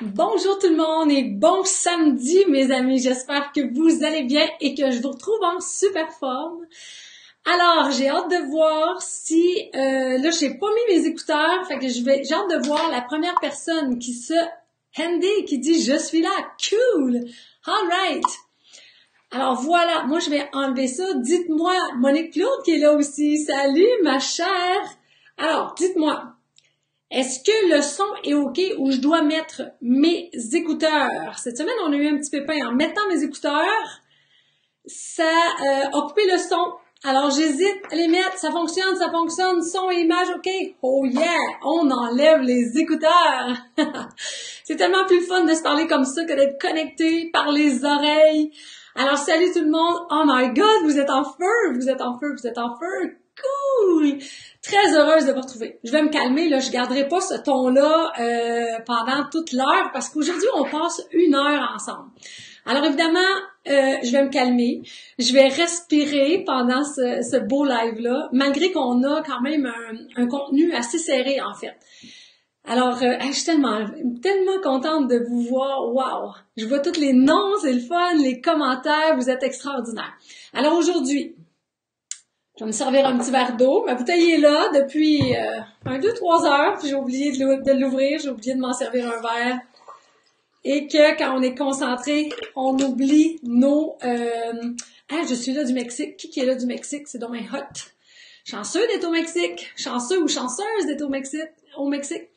Bonjour tout le monde et bon samedi mes amis, j'espère que vous allez bien et que je vous retrouve en super forme. Alors, j'ai hâte de voir si, là j'ai pas mis mes écouteurs, fait que j'ai hâte de voir la première personne qui se handy, qui dit je suis là, cool, alright. Alors voilà, moi je vais enlever ça, dites-moi, Monique Claude qui est là aussi, salut ma chère. Alors, dites-moi. Est-ce que le son est OK ou je dois mettre mes écouteurs? Cette semaine, on a eu un petit pépin. En mettant mes écouteurs, ça a coupé le son. Alors, j'hésite à les mettre. Ça fonctionne, son et image, OK? Oh yeah! On enlève les écouteurs! C'est tellement plus fun de se parler comme ça que d'être connecté par les oreilles. Alors, salut tout le monde! Oh my God! Vous êtes en feu! Vous êtes en feu! Vous êtes en feu! Cool! Très heureuse de vous retrouver. Je vais me calmer, là, je garderai pas ce ton-là pendant toute l'heure parce qu'aujourd'hui, on passe 1 heure ensemble. Alors évidemment, je vais me calmer, je vais respirer pendant ce beau live-là, malgré qu'on a quand même un contenu assez serré en fait. Alors, je suis tellement contente de vous voir. Wow! Je vois tous les noms, c'est le fun, les commentaires, vous êtes extraordinaires. Alors aujourd'hui, je vais me servir un petit verre d'eau. Ma bouteille est là depuis 2-3 heures, puis j'ai oublié de l'ouvrir, j'ai oublié de m'en servir un verre. Et que quand on est concentré, on oublie nos... je suis là du Mexique. Qui est là du Mexique? C'est donc bien hot. Chanceux d'être au Mexique. Chanceux ou chanceuse d'être au Mexique.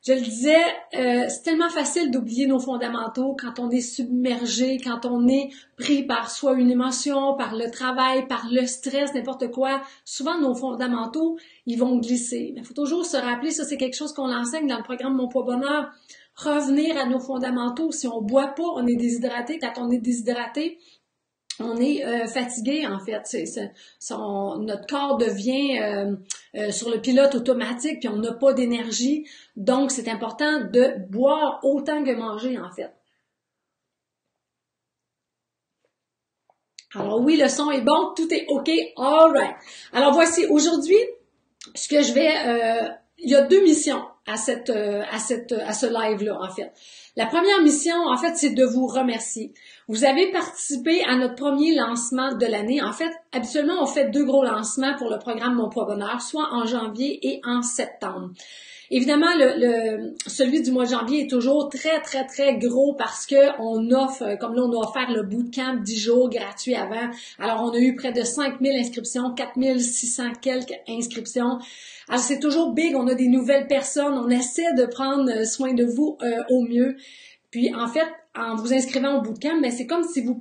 Je le disais, c'est tellement facile d'oublier nos fondamentaux quand on est submergé, quand on est pris par soit une émotion, par le travail, par le stress, n'importe quoi. Souvent, nos fondamentaux, ils vont glisser. Mais il faut toujours se rappeler, ça c'est quelque chose qu'on enseigne dans le programme Mon Poids Bonheur, revenir à nos fondamentaux. Si on boit pas, on est déshydraté. Quand on est déshydraté, on est fatigué en fait. Notre corps devient sur le pilote automatique puis on n'a pas d'énergie. Donc, c'est important de boire autant que manger en fait. Alors oui, le son est bon, tout est OK, alright. Alors voici, aujourd'hui, ce que je vais... il y a 2 missions à ce live-là en fait. La première mission, en fait, c'est de vous remercier. Vous avez participé à notre premier lancement de l'année. En fait, habituellement, on fait 2 gros lancements pour le programme Mon Poids Bonheur, soit en janvier et en septembre. Évidemment, celui du mois de janvier est toujours très, très, très gros parce que on offre, comme là, on a offert le bootcamp 10 jours gratuit avant. Alors, on a eu près de 5000 inscriptions, 4600 quelques inscriptions. Alors, c'est toujours big, on a des nouvelles personnes, on essaie de prendre soin de vous au mieux. Puis, en fait, en vous inscrivant au bootcamp, ben, c'est comme si vous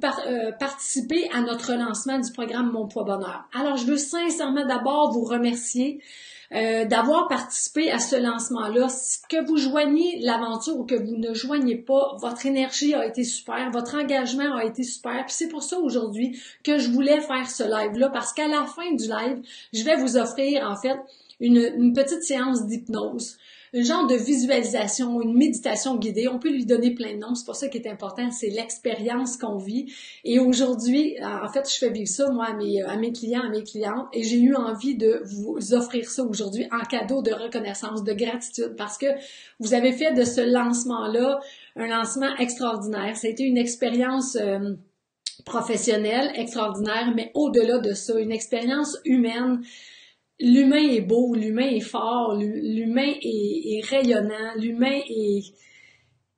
participez à notre lancement du programme Mon Poids Bonheur. Alors, je veux sincèrement d'abord vous remercier d'avoir participé à ce lancement-là. Que vous joignez l'aventure ou que vous ne joignez pas, votre énergie a été super, votre engagement a été super. Puis c'est pour ça aujourd'hui que je voulais faire ce live-là, parce qu'à la fin du live, je vais vous offrir en fait une petite séance d'hypnose, un genre de visualisation, une méditation guidée. On peut lui donner plein de noms, c'est pas ça qui est important, c'est l'expérience qu'on vit. Et aujourd'hui, en fait, je fais vivre ça, moi, à mes clients, à mes clientes, et j'ai eu envie de vous offrir ça aujourd'hui en cadeau de reconnaissance, de gratitude, parce que vous avez fait de ce lancement-là un lancement extraordinaire. Ça a été une expérience professionnelle extraordinaire, mais au-delà de ça, une expérience humaine. L'humain est beau, l'humain est fort, l'humain est rayonnant, l'humain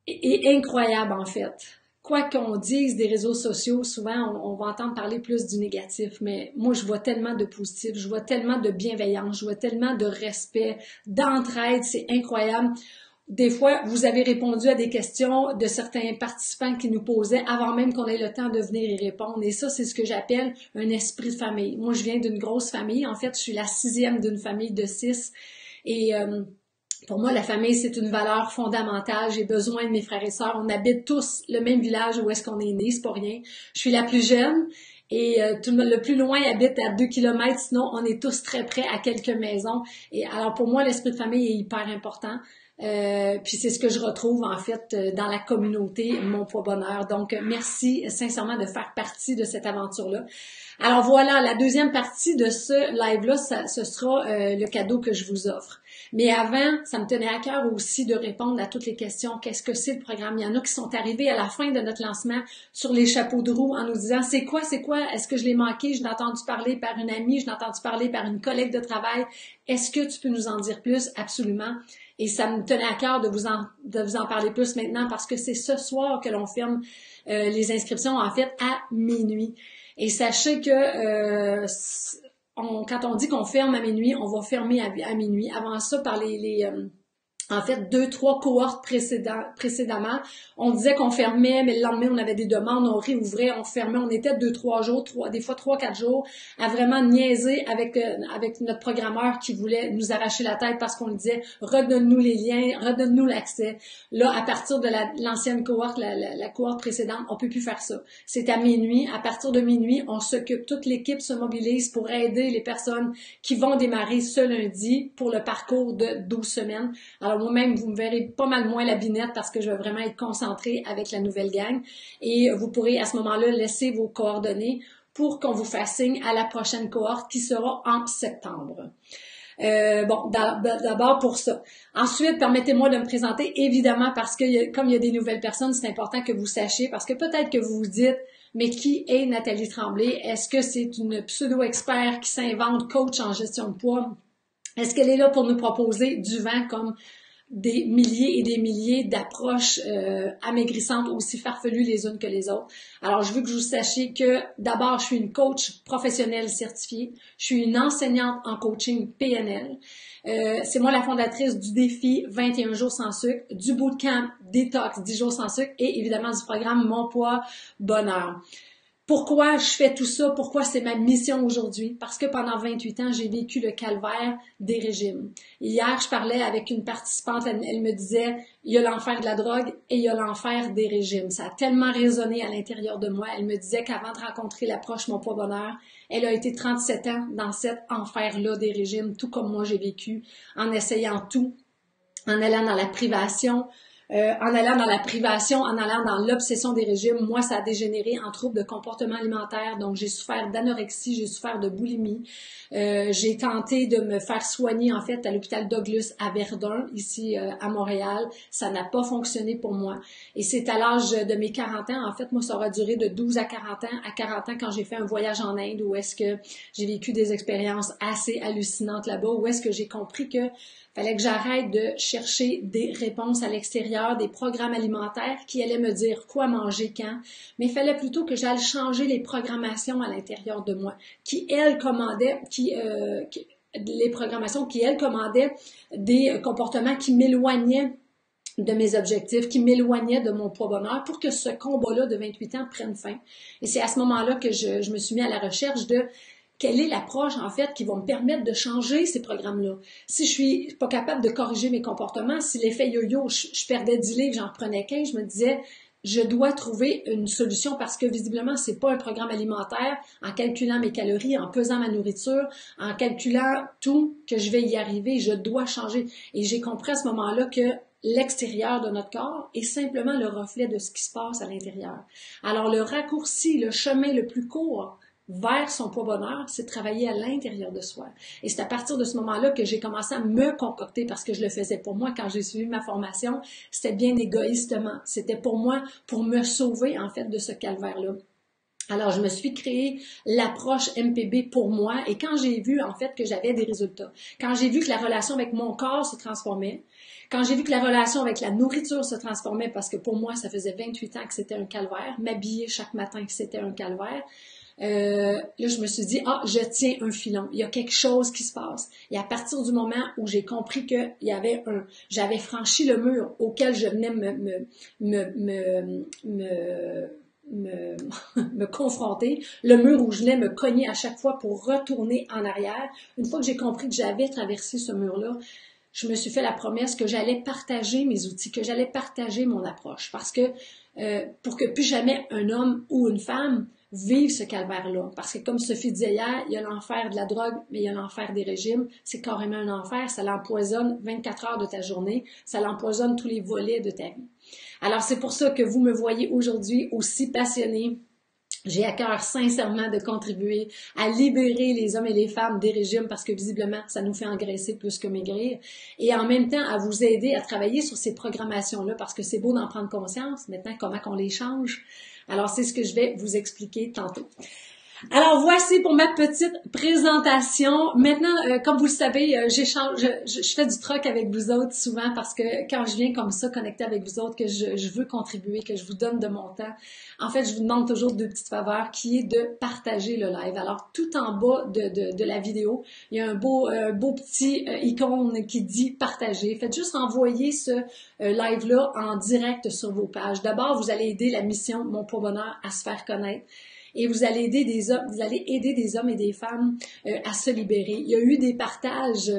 est incroyable en fait. Quoi qu'on dise des réseaux sociaux, souvent on va entendre parler plus du négatif, mais moi je vois tellement de positif, je vois tellement de bienveillance, je vois tellement de respect, d'entraide, c'est incroyable. Des fois, vous avez répondu à des questions de certains participants qui nous posaient avant même qu'on ait le temps de venir y répondre. Et ça, c'est ce que j'appelle un esprit de famille. Moi, je viens d'une grosse famille. En fait, je suis la 6e d'une famille de 6. Et pour moi, la famille, c'est une valeur fondamentale. J'ai besoin de mes frères et sœurs. On habite tous le même village où est-ce qu'on est né, c'est pas rien. Je suis la plus jeune. Et tout le plus loin habite à 2 kilomètres, sinon on est tous très près à quelques maisons. Et alors pour moi, l'esprit de famille est hyper important. Puis c'est ce que je retrouve en fait dans la communauté Mon Poids Bonheur. Donc merci sincèrement de faire partie de cette aventure-là. Alors voilà, la deuxième partie de ce live-là, ce sera le cadeau que je vous offre. Mais avant, ça me tenait à cœur aussi de répondre à toutes les questions. Qu'est-ce que c'est le programme? Il y en a qui sont arrivés à la fin de notre lancement sur les chapeaux de roue en nous disant c'est quoi? Est-ce que je l'ai manqué? Je l'ai entendu parler par une amie, je l'ai entendu parler par une collègue de travail. Est-ce que tu peux nous en dire plus? Absolument. Et ça me tenait à cœur de vous en parler plus maintenant parce que c'est ce soir que l'on ferme les inscriptions en fait à minuit. Et sachez que quand on dit qu'on ferme à minuit, on va fermer à minuit. Avant ça, par en fait, 2-3 cohortes précédemment, on disait qu'on fermait, mais le lendemain, on avait des demandes, on réouvrait, on fermait, on était 2-3 jours, des fois 3-4 jours, à vraiment niaiser avec notre programmeur qui voulait nous arracher la tête parce qu'on lui disait « redonne-nous les liens, redonne-nous l'accès ». Là, à partir de l'ancienne cohorte, la cohorte précédente, on peut plus faire ça. C'est à minuit. À partir de minuit, on s'occupe, toute l'équipe se mobilise pour aider les personnes qui vont démarrer ce lundi pour le parcours de 12 semaines. Alors, moi-même, vous me verrez pas mal moins la binette parce que je vais vraiment être concentrée avec la nouvelle gang. Et vous pourrez à ce moment-là laisser vos coordonnées pour qu'on vous fasse signe à la prochaine cohorte qui sera en septembre. Bon, d'abord pour ça. Ensuite, permettez-moi de me présenter, évidemment, parce que comme il y a des nouvelles personnes, c'est important que vous sachiez, parce que peut-être que vous vous dites, mais qui est Nathalie Tremblay? Est-ce que c'est une pseudo-expert qui s'invente coach en gestion de poids? Est-ce qu'elle est là pour nous proposer du vent comme des milliers et des milliers d'approches amaigrissantes aussi farfelues les unes que les autres? Alors, je veux que vous sachiez que d'abord, je suis une coach professionnelle certifiée. Je suis une enseignante en coaching PNL. C'est moi la fondatrice du défi 21 jours sans sucre, du bootcamp Détox 10 jours sans sucre et évidemment du programme Mon Poids Bonheur. Pourquoi je fais tout ça? Pourquoi c'est ma mission aujourd'hui? Parce que pendant 28 ans, j'ai vécu le calvaire des régimes. Hier, je parlais avec une participante, elle me disait, il y a l'enfer de la drogue et il y a l'enfer des régimes. Ça a tellement résonné à l'intérieur de moi. Elle me disait qu'avant de rencontrer l'approche Mon Poids Bonheur, elle a été 37 ans dans cet enfer-là des régimes, tout comme moi j'ai vécu, en essayant tout, en allant dans la privation, en allant dans l'obsession des régimes. Moi, ça a dégénéré en troubles de comportement alimentaire. Donc, j'ai souffert d'anorexie, j'ai souffert de boulimie. J'ai tenté de me faire soigner, en fait, à l'hôpital Douglas à Verdun, ici à Montréal. Ça n'a pas fonctionné pour moi. Et c'est à l'âge de mes 40 ans. En fait, moi, ça aura duré de 12 à 40 ans. À 40 ans, quand j'ai fait un voyage en Inde, où est-ce que j'ai vécu des expériences assez hallucinantes là-bas, où est-ce que j'ai compris que fallait que j'arrête de chercher des réponses à l'extérieur, des programmes alimentaires qui allaient me dire quoi manger quand, mais il fallait plutôt que j'aille changer les programmations à l'intérieur de moi, les programmations qui, elles, commandaient des comportements qui m'éloignaient de mes objectifs, qui m'éloignaient de mon poids bonheur pour que ce combat-là de 28 ans prenne fin. Et c'est à ce moment-là que je me suis mis à la recherche de quelle est l'approche, en fait, qui va me permettre de changer ces programmes-là. Si je suis pas capable de corriger mes comportements, si l'effet yo-yo, je perdais 10 livres, j'en reprenais 15, je me disais, je dois trouver une solution parce que visiblement, c'est pas un programme alimentaire en calculant mes calories, en pesant ma nourriture, en calculant tout, que je vais y arriver. Je dois changer. Et j'ai compris à ce moment-là que l'extérieur de notre corps est simplement le reflet de ce qui se passe à l'intérieur. Alors, le raccourci, le chemin le plus court vers son poids bonheur, c'est de travailler à l'intérieur de soi. Et c'est à partir de ce moment-là que j'ai commencé à me concocter parce que je le faisais pour moi quand j'ai suivi ma formation. C'était bien égoïstement. C'était pour moi, pour me sauver, en fait, de ce calvaire-là. Alors, je me suis créé l'approche MPB pour moi et quand j'ai vu, en fait, que j'avais des résultats, quand j'ai vu que la relation avec mon corps se transformait, quand j'ai vu que la relation avec la nourriture se transformait parce que pour moi, ça faisait 28 ans que c'était un calvaire, m'habiller chaque matin que c'était un calvaire, là, je me suis dit, je tiens un filon. Il y a quelque chose qui se passe. Et à partir du moment où j'ai compris que j'avais franchi le mur auquel je venais me confronter, le mur où je venais me cogner à chaque fois pour retourner en arrière, une fois que j'ai compris que j'avais traversé ce mur-là, je me suis fait la promesse que j'allais partager mes outils, que j'allais partager mon approche. Parce que pour que plus jamais un homme ou une femme vivre ce calvaire-là. Parce que comme Sophie disait hier, il y a l'enfer de la drogue, mais il y a l'enfer des régimes. C'est carrément un enfer. Ça l'empoisonne 24 heures de ta journée. Ça l'empoisonne tous les volets de ta vie. Alors, c'est pour ça que vous me voyez aujourd'hui aussi passionnée. J'ai à cœur sincèrement de contribuer à libérer les hommes et les femmes des régimes parce que visiblement, ça nous fait engraisser plus que maigrir. Et en même temps, à vous aider à travailler sur ces programmations-là parce que c'est beau d'en prendre conscience. Maintenant, comment qu'on les change? Alors, c'est ce que je vais vous expliquer tantôt. Alors, voici pour ma petite présentation. Maintenant, comme vous le savez, je fais du troc avec vous autres souvent parce que quand je viens comme ça, connecter avec vous autres, que je veux contribuer, que je vous donne de mon temps, en fait, je vous demande toujours deux petites faveurs qui est de partager le live. Alors, tout en bas de la vidéo, il y a un beau petit icône qui dit partager. Faites juste envoyer ce live-là en direct sur vos pages. D'abord, vous allez aider la mission Mon Poids Bonheur à se faire connaître. Et vous allez aider des hommes et des femmes à se libérer. Il y a eu des partages,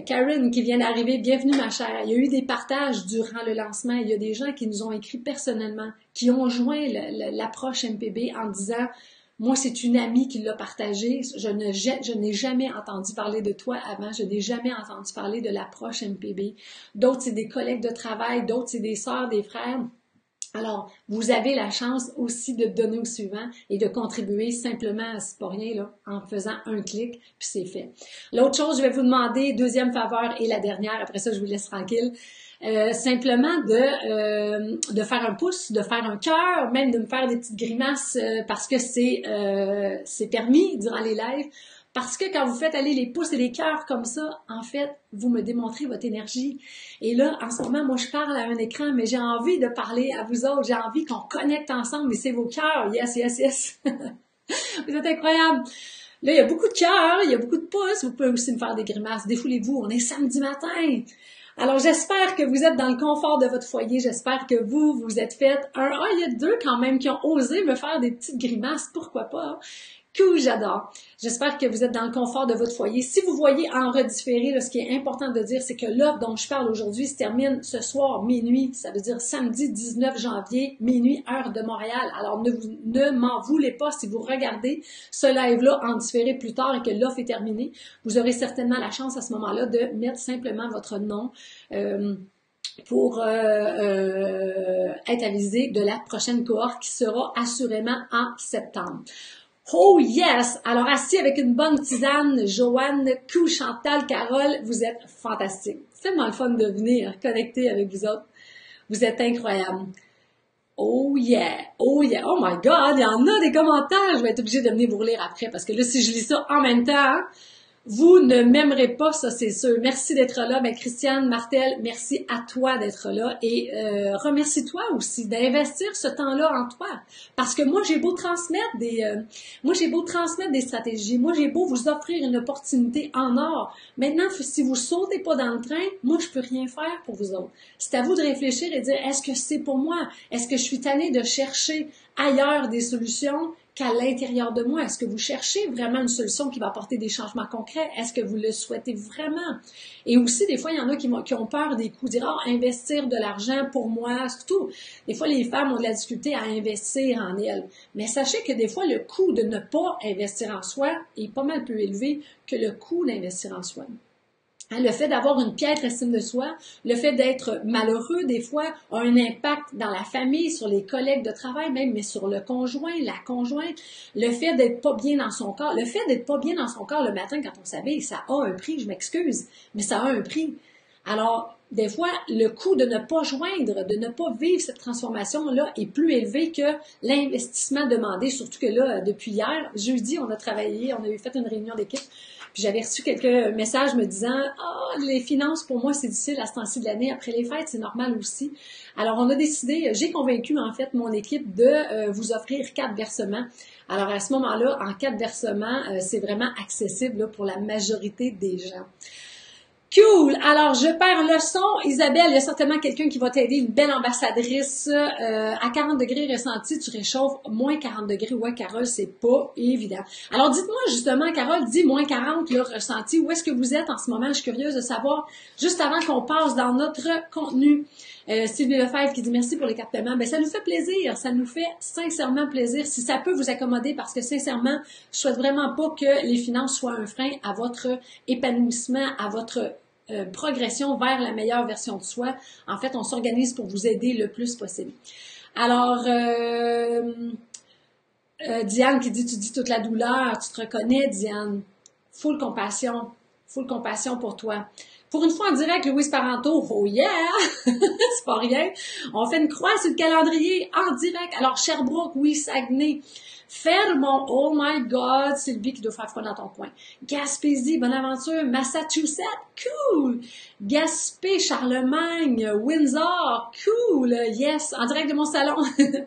Karen qui vient d'arriver, bienvenue ma chère. Il y a eu des partages durant le lancement. Il y a des gens qui nous ont écrit personnellement, qui ont joint l'approche MPB en disant moi, c'est une amie qui l'a partagé. Je n'ai jamais entendu parler de toi avant. Je n'ai jamais entendu parler de l'approche MPB. D'autres, c'est des collègues de travail. D'autres, c'est des sœurs, des frères. Alors, vous avez la chance aussi de donner au suivant et de contribuer simplement, c'est pas rien, là, en faisant un clic, puis c'est fait. L'autre chose, je vais vous demander, deuxième faveur et la dernière, après ça, je vous laisse tranquille, simplement de faire un pouce, de faire un cœur, même de me faire des petites grimaces parce que c'est permis durant les lives. Parce que quand vous faites aller les pouces et les cœurs comme ça, en fait, vous me démontrez votre énergie. Et là, en ce moment, moi, je parle à un écran, mais j'ai envie de parler à vous autres. J'ai envie qu'on connecte ensemble, mais c'est vos cœurs. Yes, yes, yes. Vous êtes incroyables. Là, il y a beaucoup de cœurs, il y a beaucoup de pouces. Vous pouvez aussi me faire des grimaces. Défoulez-vous, on est samedi matin. Alors, j'espère que vous êtes dans le confort de votre foyer. J'espère que vous êtes fait il y a deux quand même qui ont osé me faire des petites grimaces. Pourquoi pas? Cool, j'adore. J'espère que vous êtes dans le confort de votre foyer. Si vous voyez en redifféré, là, ce qui est important de dire, c'est que l'offre dont je parle aujourd'hui se termine ce soir, minuit. Ça veut dire samedi 19 janvier, minuit, heure de Montréal. Alors, ne m'en voulez pas si vous regardez ce live-là en différé plus tard et que l'offre est terminée. Vous aurez certainement la chance à ce moment-là de mettre simplement votre nom pour être avisé de la prochaine cohorte qui sera assurément en septembre. Oh yes! Alors, assis avec une bonne tisane, Joanne, Kou, Chantal, Carole, vous êtes fantastiques. C'est tellement le fun de venir connecter avec vous autres. Vous êtes incroyables. Oh yeah! Oh yeah! Oh my God! Il y en a des commentaires! Je vais être obligée de venir vous relire après parce que là, si je lis ça en même temps, vous ne m'aimerez pas, ça c'est sûr. Merci d'être là. Ben, Christiane, Martel, merci à toi d'être là et remercie-toi aussi d'investir ce temps-là en toi. Parce que moi, j'ai beau transmettre des stratégies. Moi, j'ai beau vous offrir une opportunité en or. Maintenant, si vous sautez pas dans le train, moi, je peux rien faire pour vous autres. C'est à vous de réfléchir et de dire, est-ce que c'est pour moi? Est-ce que je suis tannée de chercher ailleurs des solutions qu'à l'intérieur de moi? Est-ce que vous cherchez vraiment une solution qui va apporter des changements concrets? Est-ce que vous le souhaitez vraiment? Et aussi, des fois, il y en a qui ont peur des coûts, dire, investir de l'argent pour moi, surtout. Des fois, les femmes ont de la difficulté à investir en elles. Mais sachez que des fois, le coût de ne pas investir en soi est pas mal plus élevé que le coût d'investir en soi. Le fait d'avoir une piètre estime de soi, le fait d'être malheureux, des fois, a un impact dans la famille, sur les collègues de travail même, mais sur le conjoint, la conjointe. Le fait d'être pas bien dans son corps, le fait d'être pas bien dans son corps le matin quand on s'habille, ça a un prix, je m'excuse, mais ça a un prix. Alors, des fois, le coût de ne pas joindre, de ne pas vivre cette transformation-là est plus élevé que l'investissement demandé, surtout que là, depuis hier, jeudi, on a travaillé, on a fait une réunion d'équipe. Puis j'avais reçu quelques messages me disant « Ah, les finances, pour moi, c'est difficile à ce temps-ci de l'année. Après les fêtes, c'est normal aussi. » Alors, on a décidé, j'ai convaincu, en fait, mon équipe de vous offrir 4 versements. Alors, à ce moment-là, en 4 versements, c'est vraiment accessible là, pour la majorité des gens. Cool! Alors, je perds le son. Isabelle, il y a certainement quelqu'un qui va t'aider, une belle ambassadrice. À 40 degrés ressenti, tu réchauffes moins 40 degrés. Ouais, Carole, c'est pas évident. Alors, dites-moi justement, Carole, dis moins 40 le ressenti. Où est-ce que vous êtes en ce moment? Je suis curieuse de savoir, juste avant qu'on passe dans notre contenu. Sylvie Lefebvre qui dit merci pour les cartes paiement. Ben, ça nous fait plaisir. Ça nous fait sincèrement plaisir. Si ça peut vous accommoder, parce que sincèrement, je souhaite vraiment pas que les finances soient un frein à votre épanouissement, à votre progression vers la meilleure version de soi. En fait, on s'organise pour vous aider le plus possible. Alors, Diane qui dit, tu dis toute la douleur, tu te reconnais, Diane. Full compassion pour toi. Pour une fois en direct, Louise Parenteau, oh yeah! C'est pas rien. On fait une croix sur le calendrier en direct. Alors, Sherbrooke, oui, Saguenay. Fermont, oh my God, Sylvie qui doit faire froid dans ton coin. Gaspésie, Bonaventure, Massachusetts, cool. Gaspé, Charlemagne, Windsor, cool. Yes, en direct de mon salon.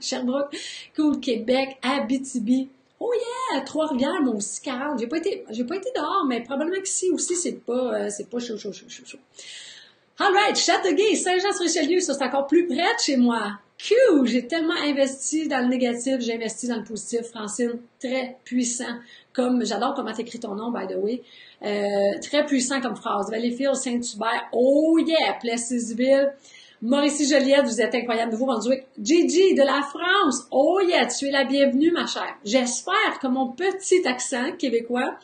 Sherbrooke, cool. Québec, Abitibi. Oh yeah, Trois-Rivières, moi aussi, 40. J'ai pas été dehors, mais probablement que si aussi, c'est pas chaud. Alright, Châteauguay, Saint-Jean-sur-Richelieu, ça c'est encore plus près de chez moi. Cool, j'ai tellement investi dans le négatif, j'ai investi dans le positif, Francine, très puissant. J'adore comment t'écris ton nom, by the way. Très puissant comme phrase. Valleyfield, Saint-Hubert, oh yeah, Plessisville. Mauricie-Joliette, vous êtes incroyable. Nouveau-Brunswick. Gigi de la France. Oh yeah, tu es la bienvenue, ma chère. J'espère que mon petit accent québécois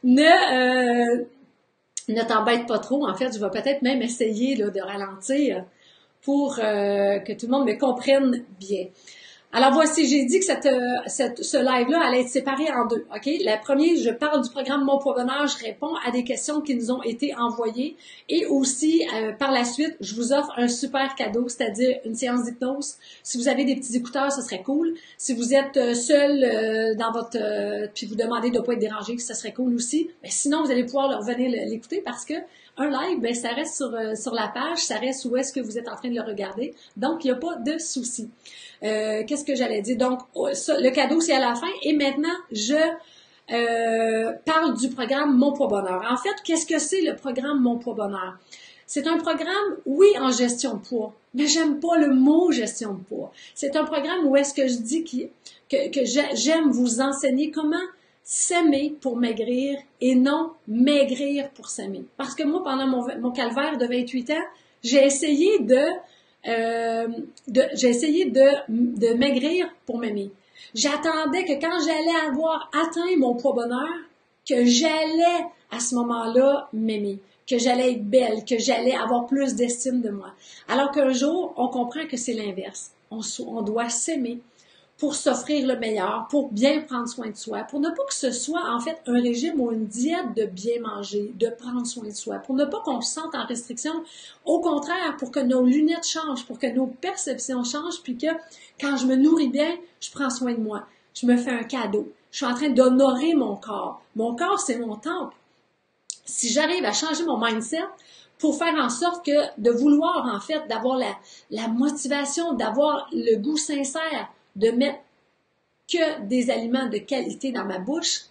ne t'embête pas trop. En fait, je vais peut-être même essayer là, de ralentir pour que tout le monde me comprenne bien. Alors voici, j'ai dit que ce live-là allait être séparé en deux. Ok, la première, je parle du programme Mon Poids Bonheur, je réponds à des questions qui nous ont été envoyées et aussi par la suite, je vous offre un super cadeau, c'est-à-dire une séance d'hypnose. Si vous avez des petits écouteurs, ce serait cool. Si vous êtes seul dans votre puis vous demandez de ne pas être dérangé, ce serait cool aussi. Mais sinon, vous allez pouvoir revenir l'écouter parce que un live, ben ça reste sur la page, ça reste où est-ce que vous êtes en train de le regarder. Donc, il n'y a pas de souci. Qu'est-ce que j'allais dire? Donc, ça, le cadeau, c'est à la fin. Et maintenant, je parle du programme Mon Poids Bonheur. En fait, qu'est-ce que c'est le programme Mon Poids Bonheur? C'est un programme, oui, en gestion de poids, mais j'aime pas le mot gestion de poids. C'est un programme où est-ce que je dis que j'aime vous enseigner comment s'aimer pour maigrir et non maigrir pour s'aimer. Parce que moi, pendant mon calvaire de 28 ans, j'ai essayé de maigrir pour m'aimer. J'attendais que quand j'allais avoir atteint mon poids bonheur, que j'allais à ce moment-là m'aimer, que j'allais être belle, que j'allais avoir plus d'estime de moi. Alors qu'un jour, on comprend que c'est l'inverse. On doit s'aimer pour s'offrir le meilleur, pour bien prendre soin de soi, pour ne pas que ce soit en fait un régime ou une diète de bien manger, de prendre soin de soi, pour ne pas qu'on se sente en restriction. Au contraire, pour que nos lunettes changent, pour que nos perceptions changent, puis que quand je me nourris bien, je prends soin de moi. Je me fais un cadeau. Je suis en train d'honorer mon corps. Mon corps, c'est mon temple. Si j'arrive à changer mon mindset, pour faire en sorte que de vouloir en fait, d'avoir la motivation, d'avoir le goût sincère, de mettre que des aliments de qualité dans ma bouche,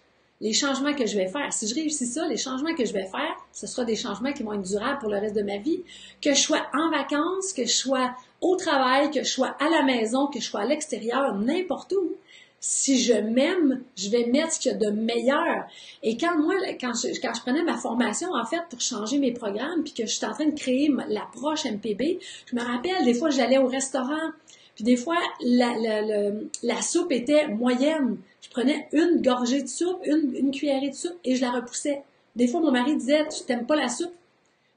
les changements que je vais faire, si je réussis ça, les changements que je vais faire, ce sera des changements qui vont être durables pour le reste de ma vie, que je sois en vacances, que je sois au travail, que je sois à la maison, que je sois à l'extérieur, n'importe où. Si je m'aime, je vais mettre ce qu'il y a de meilleur. Et quand je prenais ma formation, en fait, pour changer mes programmes, puis que je suis en train de créer l'approche MPB, je me rappelle, des fois, j'allais au restaurant, puis des fois, la soupe était moyenne. Je prenais une gorgée de soupe, une cuillerée de soupe, et je la repoussais. Des fois, mon mari disait, tu t'aimes pas la soupe?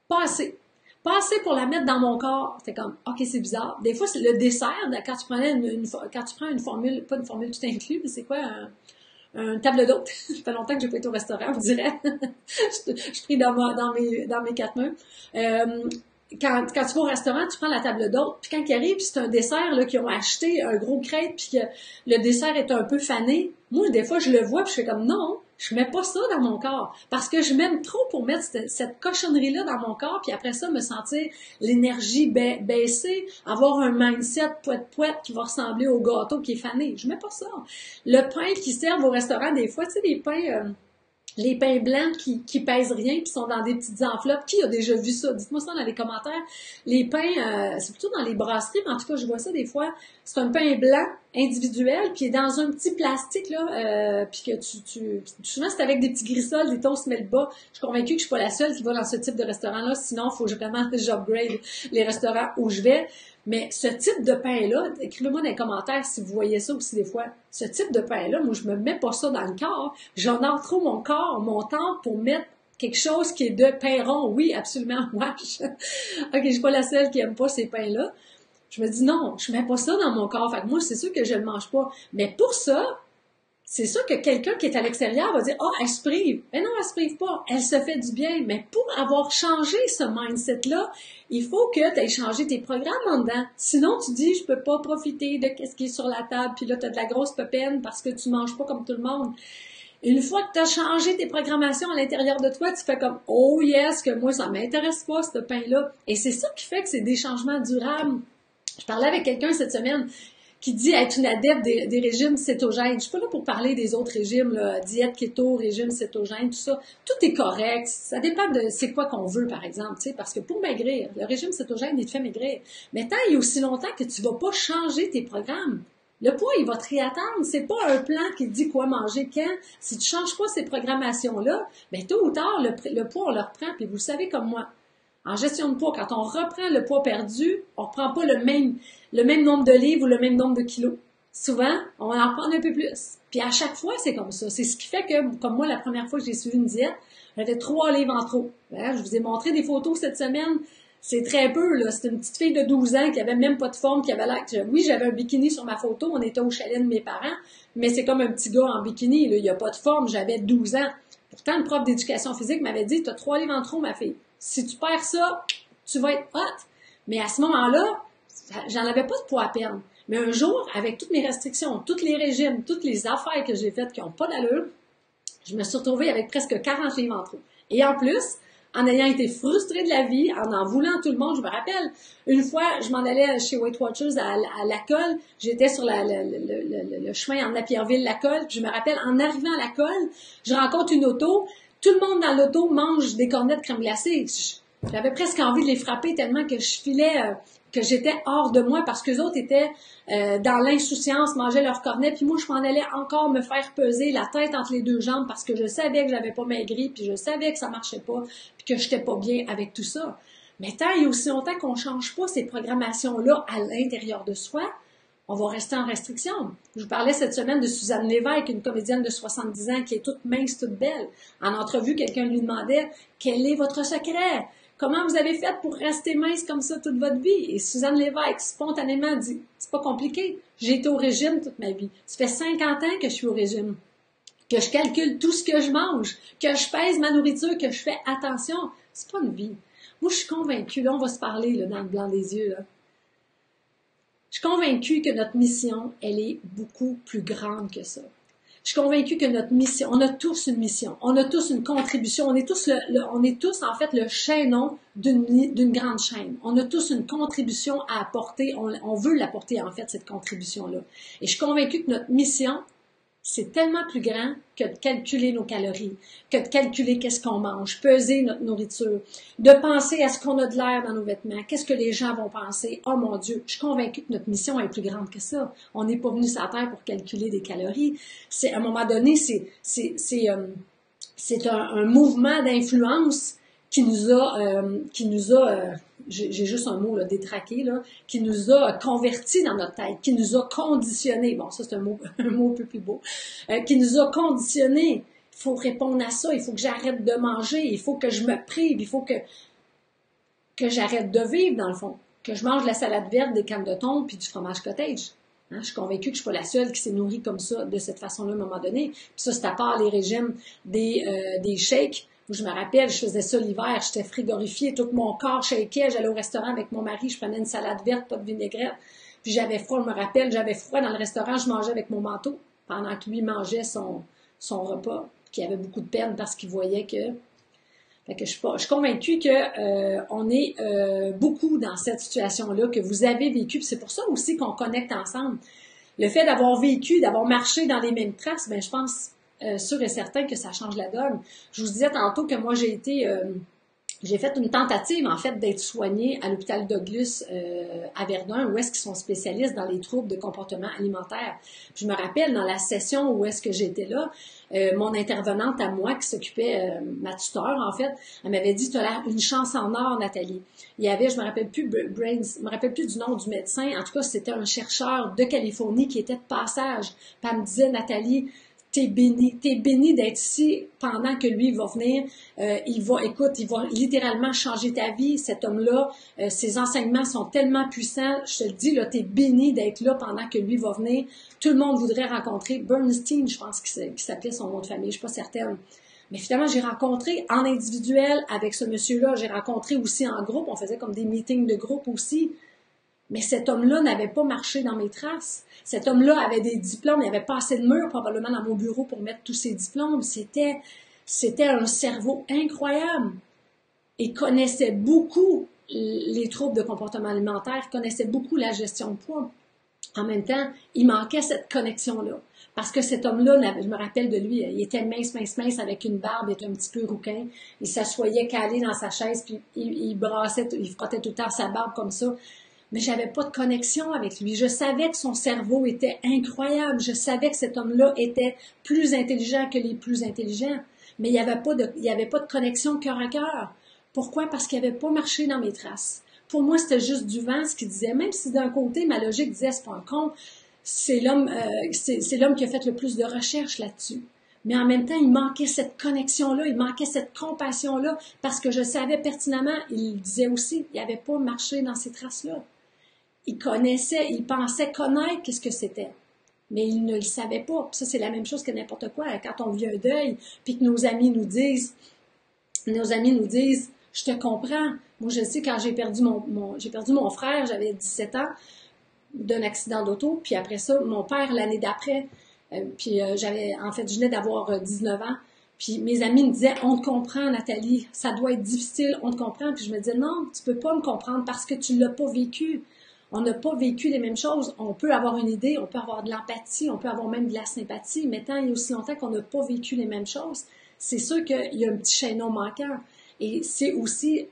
Pas assez. Pas assez pour la mettre dans mon corps. C'était comme, ok, c'est bizarre. Des fois, c'est le dessert, quand tu prends une formule, pas une formule tout inclus, mais c'est quoi, un table d'hôte. Ça fait longtemps que j'ai pas été au restaurant, on dirait. je prie dans mes 4 mains. Quand tu vas au restaurant, tu prends la table d'hôte, puis quand il arrive, puis c'est un dessert là qu'ils ont acheté un gros crêpe, puis que le dessert est un peu fané. Moi, des fois, je le vois, puis je fais comme non, je mets pas ça dans mon corps, parce que je m'aime trop pour mettre cette cochonnerie-là dans mon corps, puis après ça, me sentir l'énergie baisser, avoir un mindset poète qui va ressembler au gâteau qui est fané. Je mets pas ça. Le pain qu'ils servent au restaurant, des fois, tu sais, les pains blancs qui pèsent rien, qui sont dans des petites enveloppes. Qui a déjà vu ça? Dites-moi ça dans les commentaires. Les pains, c'est plutôt dans les brasseries, mais en tout cas, je vois ça des fois. C'est un pain blanc individuel, puis il est dans un petit plastique, là, puis que souvent, c'est avec des petits grissoles, des toasts Melba. Je suis convaincue que je suis pas la seule qui va dans ce type de restaurant-là. Sinon, il faut vraiment que j'upgrade les restaurants où je vais. Mais ce type de pain-là, écrivez-moi dans les commentaires si vous voyez ça aussi des fois. Ce type de pain-là, moi, je me mets pas ça dans le corps. J'honore trop mon corps, mon temps pour mettre quelque chose qui est de pain rond. Oui, absolument. Moi, ok, je suis pas la seule qui aime pas ces pains-là. Je me dis non, je mets pas ça dans mon corps. Fait que moi, c'est sûr que je le mange pas. Mais pour ça, c'est sûr que quelqu'un qui est à l'extérieur va dire « Ah, elle se prive. » Mais non, elle se prive pas. Elle se fait du bien. Mais pour avoir changé ce mindset-là, il faut que tu aies changé tes programmes en dedans. Sinon, tu dis « Je peux pas profiter de ce qui est sur la table. » Puis là, tu as de la grosse peine parce que tu manges pas comme tout le monde. Une fois que tu as changé tes programmations à l'intérieur de toi, tu fais comme « Oh yes, que moi, ça m'intéresse pas, ce pain-là. » Et c'est ça qui fait que c'est des changements durables. Je parlais avec quelqu'un cette semaine qui dit être une adepte des régimes cétogènes. Je suis pas là pour parler des autres régimes, là, diète keto, régime cétogène, tout ça. Tout est correct. Ça dépend de c'est quoi qu'on veut, par exemple, tu sais, parce que pour maigrir, le régime cétogène, il te fait maigrir. Mais tant il y a aussi longtemps que tu vas pas changer tes programmes. Le poids, il va te réattendre. C'est pas un plan qui te dit quoi manger quand. Si tu changes pas ces programmations-là, ben tôt ou tard, le poids, on le reprend. Puis vous le savez comme moi. En gestion de poids, quand on reprend le poids perdu, on reprend pas le même nombre de livres ou le même nombre de kilos. Souvent, on en reprend un peu plus. Puis à chaque fois, c'est comme ça. C'est ce qui fait que, comme moi, la première fois que j'ai suivi une diète, j'avais 3 livres en trop. Je vous ai montré des photos cette semaine. C'est très peu, là. C'était une petite fille de 12 ans qui avait même pas de forme, qui avait l'air... Oui, j'avais un bikini sur ma photo. On était au chalet de mes parents. Mais c'est comme un petit gars en bikini, là. Il a pas de forme. J'avais 12 ans. Pourtant, le prof d'éducation physique m'avait dit, t'as 3 livres en trop, ma fille. Si tu perds ça, tu vas être hot. Mais à ce moment-là, j'en avais pas de poids à perdre. Mais un jour, avec toutes mes restrictions, tous les régimes, toutes les affaires que j'ai faites qui n'ont pas d'allure, je me suis retrouvée avec presque 40 livres en trop. Et en plus, en ayant été frustrée de la vie, en voulant tout le monde, je me rappelle, une fois, je m'en allais chez Weight Watchers à la colle, j'étais sur le chemin en Napierville-la-Colle, puis je me rappelle, en arrivant à la colle, je rencontre une auto, tout le monde dans l'auto mange des cornets de crème glacée. J'avais presque envie de les frapper tellement que je filais, que j'étais hors de moi parce que les autres étaient dans l'insouciance, mangeaient leurs cornets, puis moi je m'en allais encore me faire peser la tête entre les 2 jambes parce que je savais que j'avais pas maigri, puis je savais que ça marchait pas, puis que j'étais pas bien avec tout ça. Mais tant il y a aussi longtemps qu'on change pas ces programmations-là à l'intérieur de soi, on va rester en restriction. Je vous parlais cette semaine de Suzanne Lévesque, une comédienne de 70 ans qui est toute mince, toute belle. En entrevue, quelqu'un lui demandait « Quel est votre secret? Comment vous avez fait pour rester mince comme ça toute votre vie? » Et Suzanne Lévesque, spontanément, dit « C'est pas compliqué. J'ai été au régime toute ma vie. Ça fait 50 ans que je suis au régime. Que je calcule tout ce que je mange. Que je pèse ma nourriture. Que je fais attention. C'est pas une vie. Moi, je suis convaincue. Là, on va se parler là, dans le blanc des yeux. Là. Je suis convaincue que notre mission, elle est beaucoup plus grande que ça. Je suis convaincue que notre mission, on a tous une mission, on a tous une contribution, on est tous en fait le chaînon d'une grande chaîne. On a tous une contribution à apporter, on veut l'apporter en fait, cette contribution-là. Et je suis convaincue que notre mission, c'est tellement plus grand que de calculer nos calories, que de calculer qu'est-ce qu'on mange, peser notre nourriture, de penser à ce qu'on a de l'air dans nos vêtements, qu'est-ce que les gens vont penser. Oh mon Dieu, je suis convaincue que notre mission est plus grande que ça. On n'est pas venu sur la Terre pour calculer des calories. C'est, à un moment donné, c'est un mouvement d'influence qui nous a j'ai juste un mot là, détraqué, là, qui nous a convertis dans notre tête, qui nous a conditionnés. Bon, ça c'est un mot un peu plus beau. Qui nous a conditionnés. Il faut répondre à ça, il faut que j'arrête de manger, il faut que je me prive, il faut que j'arrête de vivre dans le fond, que je mange de la salade verte, des cannes de thon puis du fromage cottage. Hein, je suis convaincue que je suis pas la seule qui s'est nourrie comme ça, de cette façon-là à un moment donné. Puis ça, c'est à part les régimes des shakes. Je me rappelle, je faisais ça l'hiver, j'étais frigorifiée, tout mon corps shakeait, j'allais au restaurant avec mon mari, je prenais une salade verte, pas de vinaigrette, puis j'avais froid, je me rappelle, j'avais froid dans le restaurant, je mangeais avec mon manteau, pendant que lui mangeait son repas, qui avait beaucoup de peine parce qu'il voyait que... Fait que je suis convaincue que on est beaucoup dans cette situation-là, que vous avez vécu, puis c'est pour ça aussi qu'on connecte ensemble. Le fait d'avoir vécu, d'avoir marché dans les mêmes traces, ben je pense... sûr et certain que ça change la donne. Je vous disais tantôt que moi, j'ai été j'ai fait une tentative, en fait, d'être soignée à l'hôpital Douglas à Verdun, où est-ce qu'ils sont spécialistes dans les troubles de comportement alimentaire. Je me rappelle, dans la session où est-ce que j'étais là, mon intervenante à moi, qui s'occupait, ma tuteure, en fait, elle m'avait dit, tu as une chance en or, Nathalie. Il y avait, je me rappelle plus, je me rappelle plus du nom du médecin, en tout cas, c'était un chercheur de Californie qui était de passage. Puis elle me disait, Nathalie, t'es béni d'être ici pendant que lui va venir. Il va littéralement changer ta vie. Cet homme-là, ses enseignements sont tellement puissants. Je te le dis, là, t'es béni d'être là pendant que lui va venir. Tout le monde voudrait rencontrer Bernstein, je pense qu'il s'appelait son nom de famille, je suis pas certaine. Mais finalement, j'ai rencontré en individuel avec ce monsieur-là. J'ai rencontré aussi en groupe. On faisait comme des meetings de groupe aussi. Mais cet homme-là n'avait pas marché dans mes traces. Cet homme-là avait des diplômes, il n'y avait pas assez de murs probablement dans mon bureau pour mettre tous ses diplômes. C'était un cerveau incroyable. Il connaissait beaucoup les troubles de comportement alimentaire, il connaissait beaucoup la gestion de poids. En même temps, il manquait cette connexion-là. Parce que cet homme-là, je me rappelle de lui, il était mince avec une barbe, il était un petit peu rouquin. Il s'assoyait calé dans sa chaise, puis il brassait, il frottait tout le temps sa barbe comme ça. Mais j'avais pas de connexion avec lui. Je savais que son cerveau était incroyable. Je savais que cet homme-là était plus intelligent que les plus intelligents. Mais il n'y avait pas de connexion cœur à cœur. Pourquoi? Parce qu'il n'avait pas marché dans mes traces. Pour moi, c'était juste du vent, ce qu'il disait. Même si d'un côté, ma logique disait, c'est pas un con, c'est l'homme qui a fait le plus de recherches là-dessus. Mais en même temps, il manquait cette connexion-là, il manquait cette compassion-là, parce que je savais pertinemment, il disait aussi, il n'avait pas marché dans ces traces-là. Il pensait connaître qu'est-ce que c'était, mais il ne le savait pas. Puis ça, c'est la même chose que n'importe quoi. Quand on vit un deuil, puis que nos amis nous disent, je te comprends. Moi, je sais, quand j'ai perdu mon frère, j'avais 17 ans, d'un accident d'auto, puis après ça, mon père, l'année d'après, je venais d'avoir 19 ans, puis mes amis me disaient, on te comprend, Nathalie, ça doit être difficile, on te comprend. Puis je me disais, non, tu peux pas me comprendre parce que tu l'as pas vécu. On n'a pas vécu les mêmes choses. On peut avoir une idée, on peut avoir de l'empathie, on peut avoir même de la sympathie, mais tant il y a aussi longtemps qu'on n'a pas vécu les mêmes choses, c'est sûr qu'il y a un petit chaînon manquant. Et c'est aussi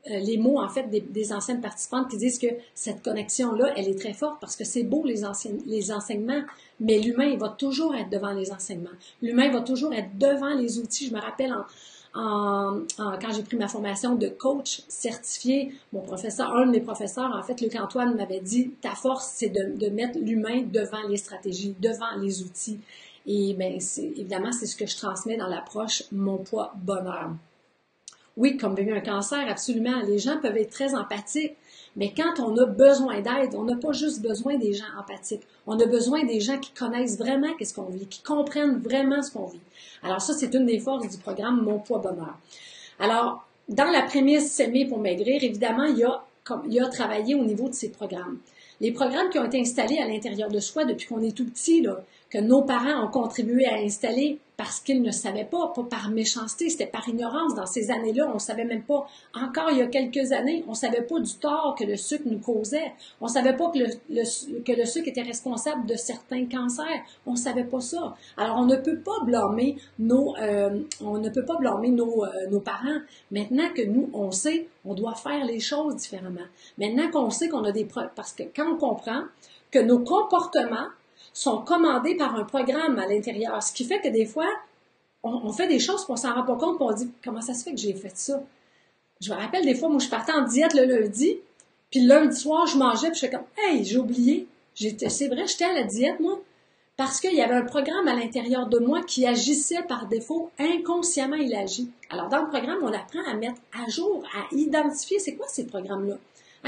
les mots, en fait, des anciennes participantes qui disent que cette connexion-là, elle est très forte parce que c'est beau, les enseignements, mais l'humain, il va toujours être devant les enseignements. L'humain va toujours être devant les outils. Je me rappelle quand j'ai pris ma formation de coach certifié, un de mes professeurs, en fait, Luc-Antoine m'avait dit, ta force, c'est de mettre l'humain devant les stratégies, devant les outils. Et bien, évidemment, c'est ce que je transmets dans l'approche Mon poids bonheur. Oui, comme il y a eu un cancer, absolument. Les gens peuvent être très empathiques, mais quand on a besoin d'aide, on n'a pas juste besoin des gens empathiques. On a besoin des gens qui connaissent vraiment qu'est-ce qu'on vit, qui comprennent vraiment ce qu'on vit. Alors ça, c'est une des forces du programme Mon poids bonheur. Alors, dans la prémisse S'aimer pour maigrir, évidemment, il y a travaillé au niveau de ces programmes. Les programmes qui ont été installés à l'intérieur de soi depuis qu'on est tout petit, là, que nos parents ont contribué à installer parce qu'ils ne savaient pas par méchanceté, c'était par ignorance. Dans ces années-là, on ne savait même pas, encore il y a quelques années, on ne savait pas du tort que le sucre nous causait. On ne savait pas que le sucre était responsable de certains cancers. On ne savait pas ça. Alors, on ne peut pas blâmer nos parents. Maintenant que nous, on sait, on doit faire les choses différemment. Maintenant qu'on sait qu'on a parce que quand on comprend que nos comportements sont commandés par un programme à l'intérieur. Ce qui fait que des fois, on fait des choses, puis on s'en rend pas compte, puis on dit, comment ça se fait que j'ai fait ça? Je me rappelle des fois, moi, je partais en diète le lundi, puis le lundi soir, je mangeais, puis je fais comme, hey, j'ai oublié. C'est vrai, j'étais à la diète, moi, parce qu'il y avait un programme à l'intérieur de moi qui agissait par défaut, inconsciemment, il agit. Alors, dans le programme, on apprend à mettre à jour, à identifier, c'est quoi ces programmes-là?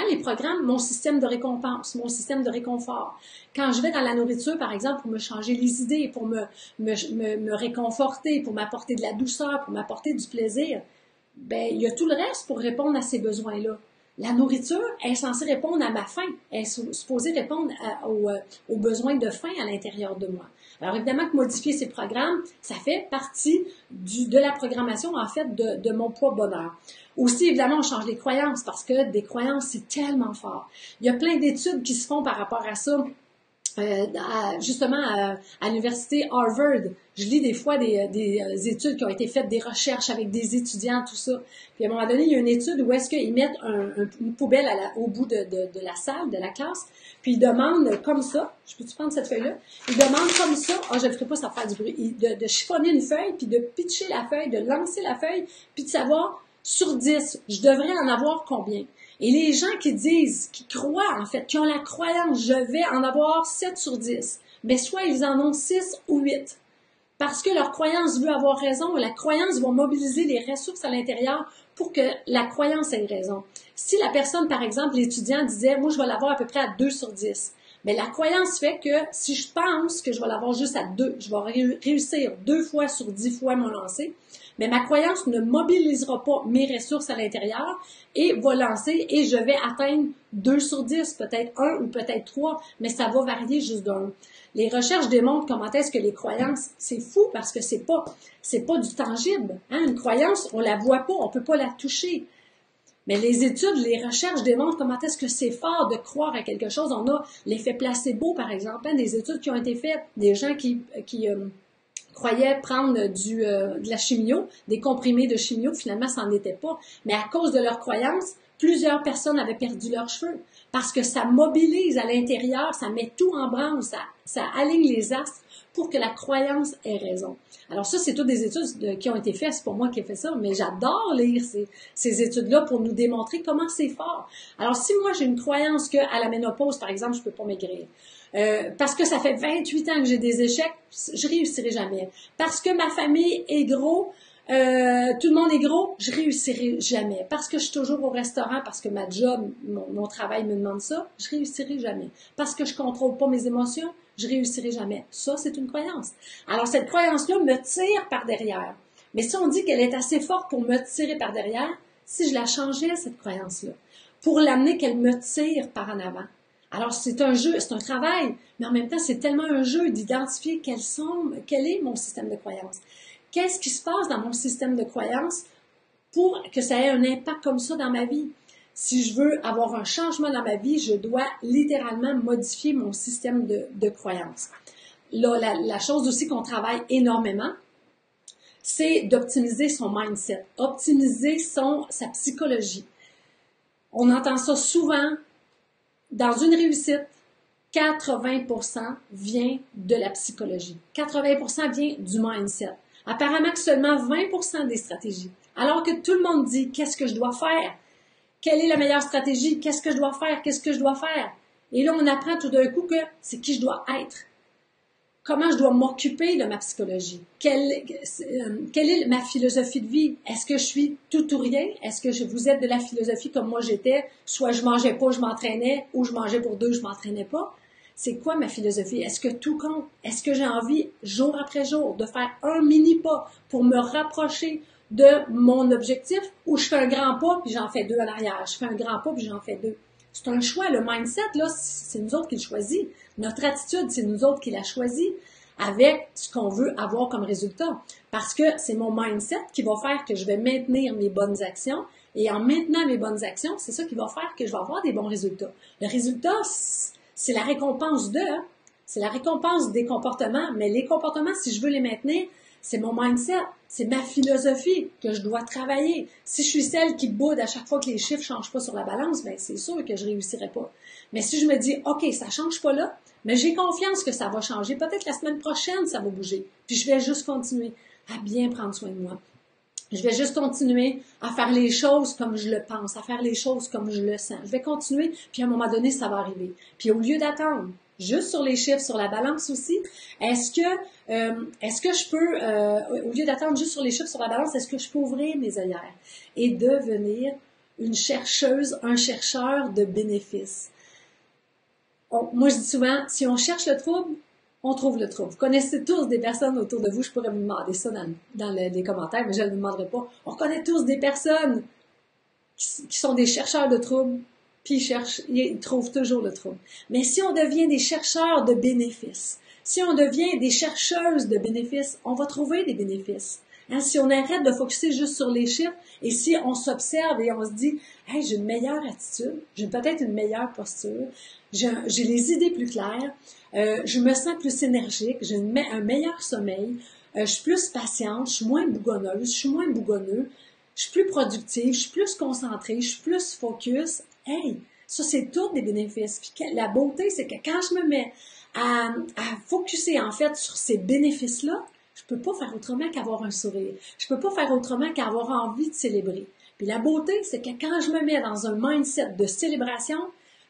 Les programmes, mon système de récompense, mon système de réconfort. Quand je vais dans la nourriture, par exemple, pour me changer les idées, pour me réconforter, pour m'apporter de la douceur, pour m'apporter du plaisir, ben il y a tout le reste pour répondre à ces besoins-là. La nourriture est censée répondre à ma faim, elle est supposée répondre aux besoins de faim à l'intérieur de moi. Alors évidemment que modifier ces programmes, ça fait partie de la programmation, en fait, de mon poids bonheur. Aussi, évidemment, on change les croyances parce que des croyances, c'est tellement fort. Il y a plein d'études qui se font par rapport à ça. justement à l'université Harvard, je lis des fois des études qui ont été faites, des recherches avec des étudiants, tout ça. Puis à un moment donné, il y a une étude où est-ce qu'ils mettent une poubelle au bout de la salle, de la classe, puis ils demandent comme ça, je peux-tu prendre cette feuille-là? Ils demandent comme ça, je ne le ferai pas, ça va faire du bruit, de chiffonner une feuille, puis de pitcher la feuille, de lancer la feuille, puis de savoir, sur 10, je devrais en avoir combien? Et les gens qui disent, qui croient en fait, qui ont la croyance, je vais en avoir 7 sur 10, mais soit ils en ont 6 ou 8. Parce que leur croyance veut avoir raison, la croyance va mobiliser les ressources à l'intérieur pour que la croyance ait raison. Si la personne, par exemple, l'étudiant disait, moi je vais l'avoir à peu près à 2 sur 10, mais la croyance fait que si je pense que je vais l'avoir juste à 2, je vais réussir 2 fois sur 10 fois mon lancer, mais ma croyance ne mobilisera pas mes ressources à l'intérieur et va lancer et je vais atteindre 2 sur 10, peut-être 1 ou peut-être 3, mais ça va varier juste d'un. Les recherches démontrent comment est-ce que les croyances, c'est fou parce que c'est pas du tangible. Hein? Une croyance, on la voit pas, on peut pas la toucher. Mais les études, les recherches démontrent comment est-ce que c'est fort de croire à quelque chose. On a l'effet placebo, par exemple, hein, des études qui ont été faites, des gens qui croyaient prendre de la chimio, des comprimés de chimio, finalement, ça n'en était pas. Mais à cause de leur croyance, plusieurs personnes avaient perdu leurs cheveux parce que ça mobilise à l'intérieur, ça met tout en branle, ça aligne les astres pour que la croyance ait raison. Alors ça, c'est toutes des études qui ont été faites, c'est pour moi qui ai fait ça, mais j'adore lire ces études-là pour nous démontrer comment c'est fort. Alors si moi j'ai une croyance qu'à la ménopause, par exemple, je peux pas maigrir, parce que ça fait 28 ans que j'ai des échecs, je réussirai jamais. Parce que ma famille est gros, tout le monde est gros, je réussirai jamais. Parce que je suis toujours au restaurant, parce que ma job, mon travail me demande ça, je réussirai jamais. Parce que je contrôle pas mes émotions, je réussirai jamais. Ça, c'est une croyance. Alors, cette croyance-là me tire par derrière. Mais si on dit qu'elle est assez forte pour me tirer par derrière, si je la changeais, cette croyance-là, pour l'amener qu'elle me tire par en avant. Alors, c'est un jeu, c'est un travail, mais en même temps, c'est tellement un jeu d'identifier quel est mon système de croyance. Qu'est-ce qui se passe dans mon système de croyance pour que ça ait un impact comme ça dans ma vie? Si je veux avoir un changement dans ma vie, je dois littéralement modifier mon système de croyance. Là, la chose aussi qu'on travaille énormément, c'est d'optimiser son mindset, optimiser sa psychologie. On entend ça souvent. Dans une réussite, 80% vient de la psychologie. 80% vient du mindset. Apparemment que seulement 20% des stratégies. Alors que tout le monde dit, qu'est-ce que je dois faire? Quelle est la meilleure stratégie? Qu'est-ce que je dois faire? Qu'est-ce que je dois faire? Et là, on apprend tout d'un coup que c'est qui je dois être. Comment je dois m'occuper de ma psychologie? Quelle est ma philosophie de vie? Est-ce que je suis tout ou rien? Est-ce que vous êtes de la philosophie comme moi j'étais? Soit je mangeais pas, je m'entraînais, ou je mangeais pour 2, je m'entraînais pas. C'est quoi ma philosophie? Est-ce que tout compte? Est-ce que j'ai envie, jour après jour, de faire un mini pas pour me rapprocher de mon objectif, ou je fais un grand pas puis j'en fais 2 en arrière? Je fais un grand pas puis j'en fais 2. C'est un choix. Le mindset, là, c'est nous autres qui le choisissons. Notre attitude, c'est nous autres qui la choisissons avec ce qu'on veut avoir comme résultat. Parce que c'est mon mindset qui va faire que je vais maintenir mes bonnes actions. Et en maintenant mes bonnes actions, c'est ça qui va faire que je vais avoir des bons résultats. Le résultat, c'est la récompense c'est la récompense des comportements. Mais les comportements, si je veux les maintenir, c'est mon mindset, c'est ma philosophie que je dois travailler. Si je suis celle qui boude à chaque fois que les chiffres ne changent pas sur la balance, ben c'est sûr que je ne réussirai pas. Mais si je me dis, OK, ça ne change pas là, mais j'ai confiance que ça va changer. Peut-être la semaine prochaine, ça va bouger. Puis je vais juste continuer à bien prendre soin de moi. Je vais juste continuer à faire les choses comme je le pense, à faire les choses comme je le sens. Je vais continuer, puis à un moment donné, ça va arriver. Puis au lieu d'attendre, juste sur les chiffres, sur la balance aussi, est-ce que je peux, au lieu d'attendre juste sur les chiffres, sur la balance, est-ce que je peux ouvrir mes œillères et devenir une chercheuse, un chercheur de bénéfices? Moi, je dis souvent, si on cherche le trouble, on trouve le trouble. Vous connaissez tous des personnes autour de vous, je pourrais vous demander ça dans les commentaires, mais je ne le demanderai pas. On connaît tous des personnes qui sont des chercheurs de troubles, puis ils trouvent toujours le trouble. Mais si on devient des chercheurs de bénéfices, si on devient des chercheuses de bénéfices, on va trouver des bénéfices. Hein, si on arrête de focuser juste sur les chiffres et si on s'observe et on se dit « Hey, j'ai une meilleure attitude, j'ai peut-être une meilleure posture, j'ai les idées plus claires, je me sens plus énergique, j'ai un meilleur sommeil, je suis plus patiente, je suis moins bougonneuse, je suis moins bougonneux, je suis plus productive, je suis plus concentrée, je suis plus focus. Hey, ça, c'est tous des bénéfices. Puis la beauté, c'est que quand je me mets à focuser, en fait, sur ces bénéfices-là, je peux pas faire autrement qu'avoir un sourire. Je peux pas faire autrement qu'avoir envie de célébrer. Puis la beauté, c'est que quand je me mets dans un mindset de célébration,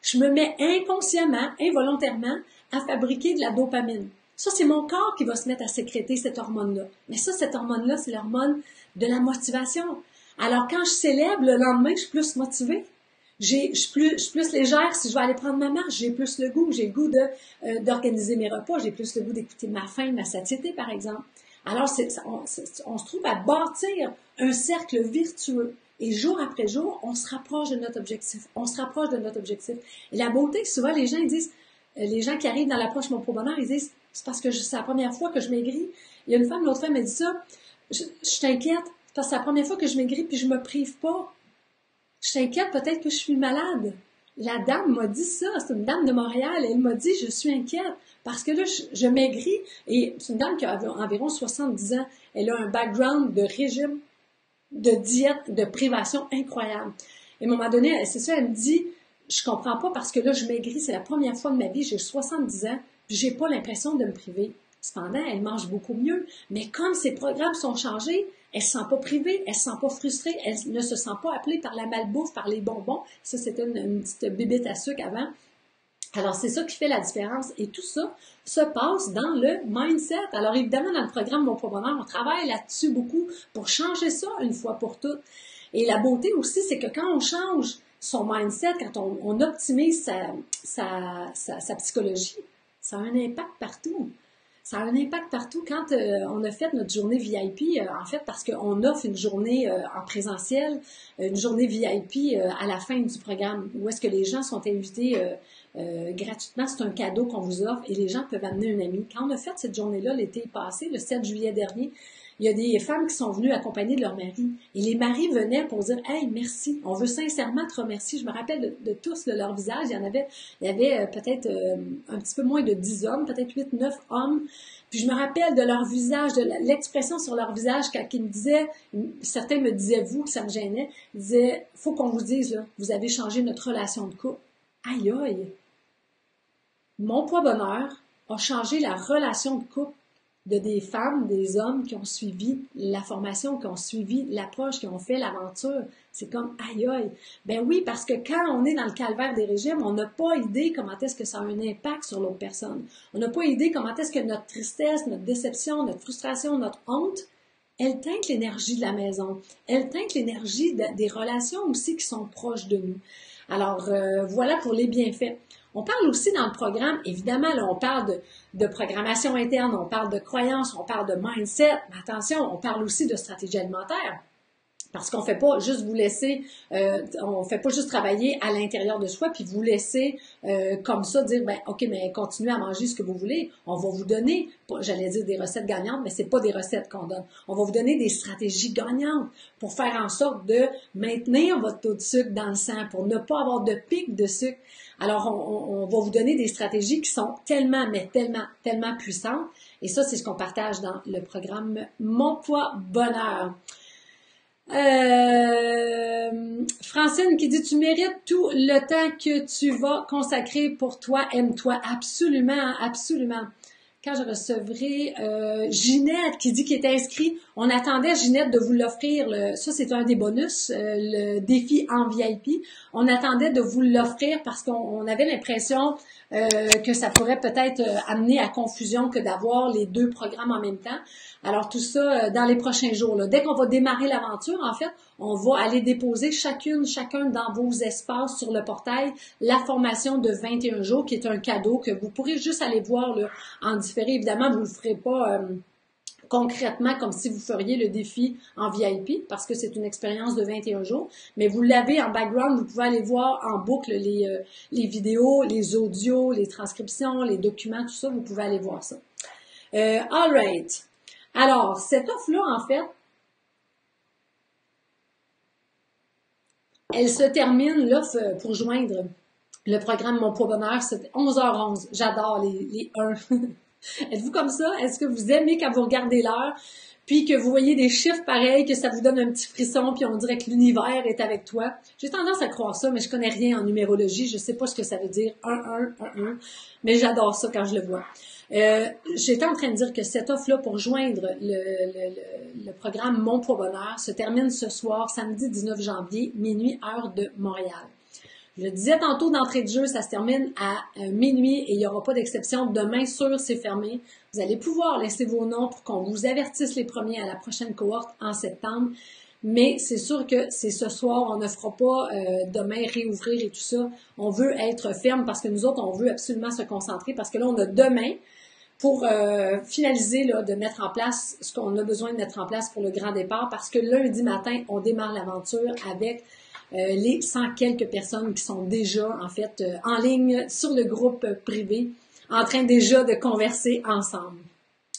je me mets inconsciemment, involontairement, à fabriquer de la dopamine. Ça, c'est mon corps qui va se mettre à sécréter cette hormone-là. Mais ça, cette hormone-là, c'est l'hormone de la motivation. Alors, quand je célèbre, le lendemain, je suis plus motivée. Je suis plus légère si je vais aller prendre ma marche. J'ai plus le goût. J'ai le goût d'organiser mes repas. J'ai plus le goût d'écouter ma faim, ma satiété, par exemple. Alors, on se trouve à bâtir un cercle virtueux. Et jour après jour, on se rapproche de notre objectif. On se rapproche de notre objectif. Et la beauté, souvent, les gens ils disent, les gens qui arrivent dans l'approche Mon Pro Bonheur, ils disent, c'est parce que c'est la première fois que je maigris. Il y a une femme, l'autre fois, elle m'a dit ça, je t'inquiète, parce que c'est la première fois que je maigris puis je me prive pas. Je t'inquiète, peut-être que je suis malade. La dame m'a dit ça, c'est une dame de Montréal, elle m'a dit, je suis inquiète, parce que là, je maigris, et c'est une dame qui a environ 70 ans, elle a un background de régime, de diète, de privation incroyable. Et à un moment donné, c'est ça, elle me dit, je comprends pas parce que là, je maigris, c'est la première fois de ma vie, j'ai 70 ans, puis j'ai pas l'impression de me priver. Cependant, elle mange beaucoup mieux, mais comme ses programmes sont changés, elle se sent pas privée, elle se sent pas frustrée, elle ne se sent pas appelée par la malbouffe, par les bonbons. Ça, c'était une petite bébête à sucre avant. Alors, c'est ça qui fait la différence. Et tout ça se passe dans le mindset. Alors, évidemment, dans le programme Mon Pro Bonheur, on travaille là-dessus beaucoup pour changer ça une fois pour toutes. Et la beauté aussi, c'est que quand on change son mindset, quand on optimise sa psychologie, ça a un impact partout. Ça a un impact partout. Quand on a fait notre journée VIP, en fait, parce qu'on offre une journée en présentiel, une journée VIP à la fin du programme, où est-ce que les gens sont invités gratuitement. C'est un cadeau qu'on vous offre et les gens peuvent amener un ami. Quand on a fait cette journée-là l'été passé, le 7 juillet dernier, il y a des femmes qui sont venues accompagnées de leur mari. Et les maris venaient pour dire « Hey, merci, on veut sincèrement te remercier. » Je me rappelle de tous de leur visage. Il y avait peut-être un petit peu moins de 10 hommes, peut-être 8, 9 hommes. Puis je me rappelle de leur visage, de l'expression sur leur visage quand ils me disaient, certains me disaient « vous », que ça me gênait, ils disaient « faut qu'on vous dise, là, vous avez changé notre relation de couple. » Aïe aïe! Mon Poids Bonheur a changé la relation de couple de des femmes, des hommes qui ont suivi la formation, qui ont suivi l'approche, qui ont fait l'aventure. C'est comme aïe aïe. Ben oui, parce que quand on est dans le calvaire des régimes, on n'a pas idée comment est-ce que ça a un impact sur l'autre personne. On n'a pas idée comment est-ce que notre tristesse, notre déception, notre frustration, notre honte, elle teinte l'énergie de la maison. Elle teinte l'énergie des relations aussi qui sont proches de nous. Alors, voilà pour les bienfaits. On parle aussi dans le programme, évidemment, là, on parle de programmation interne, on parle de croyances, on parle de mindset, mais attention, on parle aussi de stratégie alimentaire. Parce qu'on fait pas juste vous laisser, on fait pas juste travailler à l'intérieur de soi puis vous laisser comme ça dire ben ok mais continuez à manger ce que vous voulez. On va vous donner, j'allais dire des recettes gagnantes, mais c'est pas des recettes qu'on donne. On va vous donner des stratégies gagnantes pour faire en sorte de maintenir votre taux de sucre dans le sang, pour ne pas avoir de pic de sucre. Alors on va vous donner des stratégies qui sont tellement puissantes. Et ça c'est ce qu'on partage dans le programme Mon Poids Bonheur. Francine qui dit tu mérites tout le temps que tu vas consacrer pour toi, aime-toi absolument, absolument. Quand je recevrai Ginette qui dit qu'elle est inscrite, on attendait Ginette de vous l'offrir, ça c'est un des bonus, le défi en VIP. On attendait de vous l'offrir parce qu'on avait l'impression que ça pourrait peut-être amener à confusion que d'avoir les deux programmes en même temps. Alors tout ça dans les prochains jours. Là. Dès qu'on va démarrer l'aventure, en fait, on va aller déposer chacun dans vos espaces sur le portail la formation de 21 jours qui est un cadeau que vous pourrez juste aller voir là, en différé. Évidemment, vous ne le ferez pas concrètement comme si vous feriez le défi en VIP parce que c'est une expérience de 21 jours. Mais vous l'avez en background, vous pouvez aller voir en boucle les vidéos, les audios, les transcriptions, les documents, tout ça, vous pouvez aller voir ça. All right. Alors, cette offre-là, en fait, Elle se termine, l'offre pour joindre le programme Mon Poids Bonheur, c'est 11h11. J'adore les 1. Êtes-vous comme ça? Est-ce que vous aimez quand vous regardez l'heure, puis que vous voyez des chiffres pareils, que ça vous donne un petit frisson, puis on dirait que l'univers est avec toi? J'ai tendance à croire ça, mais je connais rien en numérologie. Je sais pas ce que ça veut dire, 1, mais j'adore ça quand je le vois. J'étais en train de dire que cette offre-là pour joindre le programme Mon Poids Bonheur se termine ce soir, samedi 19 janvier, minuit, heure de Montréal. Je le disais tantôt d'entrée de jeu, ça se termine à minuit et il n'y aura pas d'exception. Demain, sûr, c'est fermé. Vous allez pouvoir laisser vos noms pour qu'on vous avertisse les premiers à la prochaine cohorte en septembre. Mais c'est sûr que c'est ce soir, on ne fera pas demain réouvrir et tout ça. On veut être ferme parce que nous autres, on veut absolument se concentrer parce que là, on a demain pour finaliser là, de mettre en place ce qu'on a besoin de mettre en place pour le grand départ parce que lundi matin, on démarre l'aventure avec les 100 quelques personnes qui sont déjà en fait en ligne sur le groupe privé, en train déjà de converser ensemble.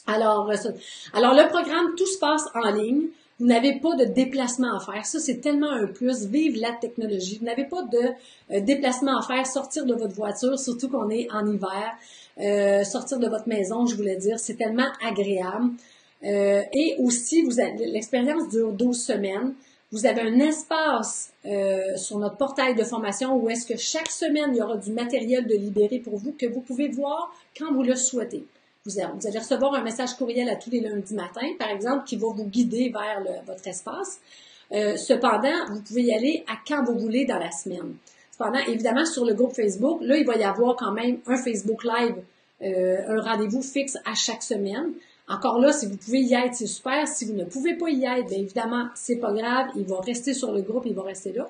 Alors le programme, tout se passe en ligne. Vous n'avez pas de déplacement à faire. Ça, c'est tellement un plus. Vive la technologie. Vous n'avez pas de déplacement à faire. Sortir de votre voiture, surtout qu'on est en hiver. Sortir de votre maison, je voulais dire, c'est tellement agréable. Et aussi, l'expérience dure 12 semaines. Vous avez un espace sur notre portail de formation où est-ce que chaque semaine, il y aura du matériel de libéré pour vous que vous pouvez voir quand vous le souhaitez. Vous allez recevoir un message courriel à tous les lundis matins, par exemple, qui va vous guider vers votre espace. Cependant, vous pouvez y aller à quand vous voulez dans la semaine. Cependant, évidemment, sur le groupe Facebook, là, il va y avoir quand même un Facebook Live, un rendez-vous fixe à chaque semaine. Encore là, si vous pouvez y être, c'est super. Si vous ne pouvez pas y être, bien évidemment, c'est pas grave. Il va rester sur le groupe, il va rester là.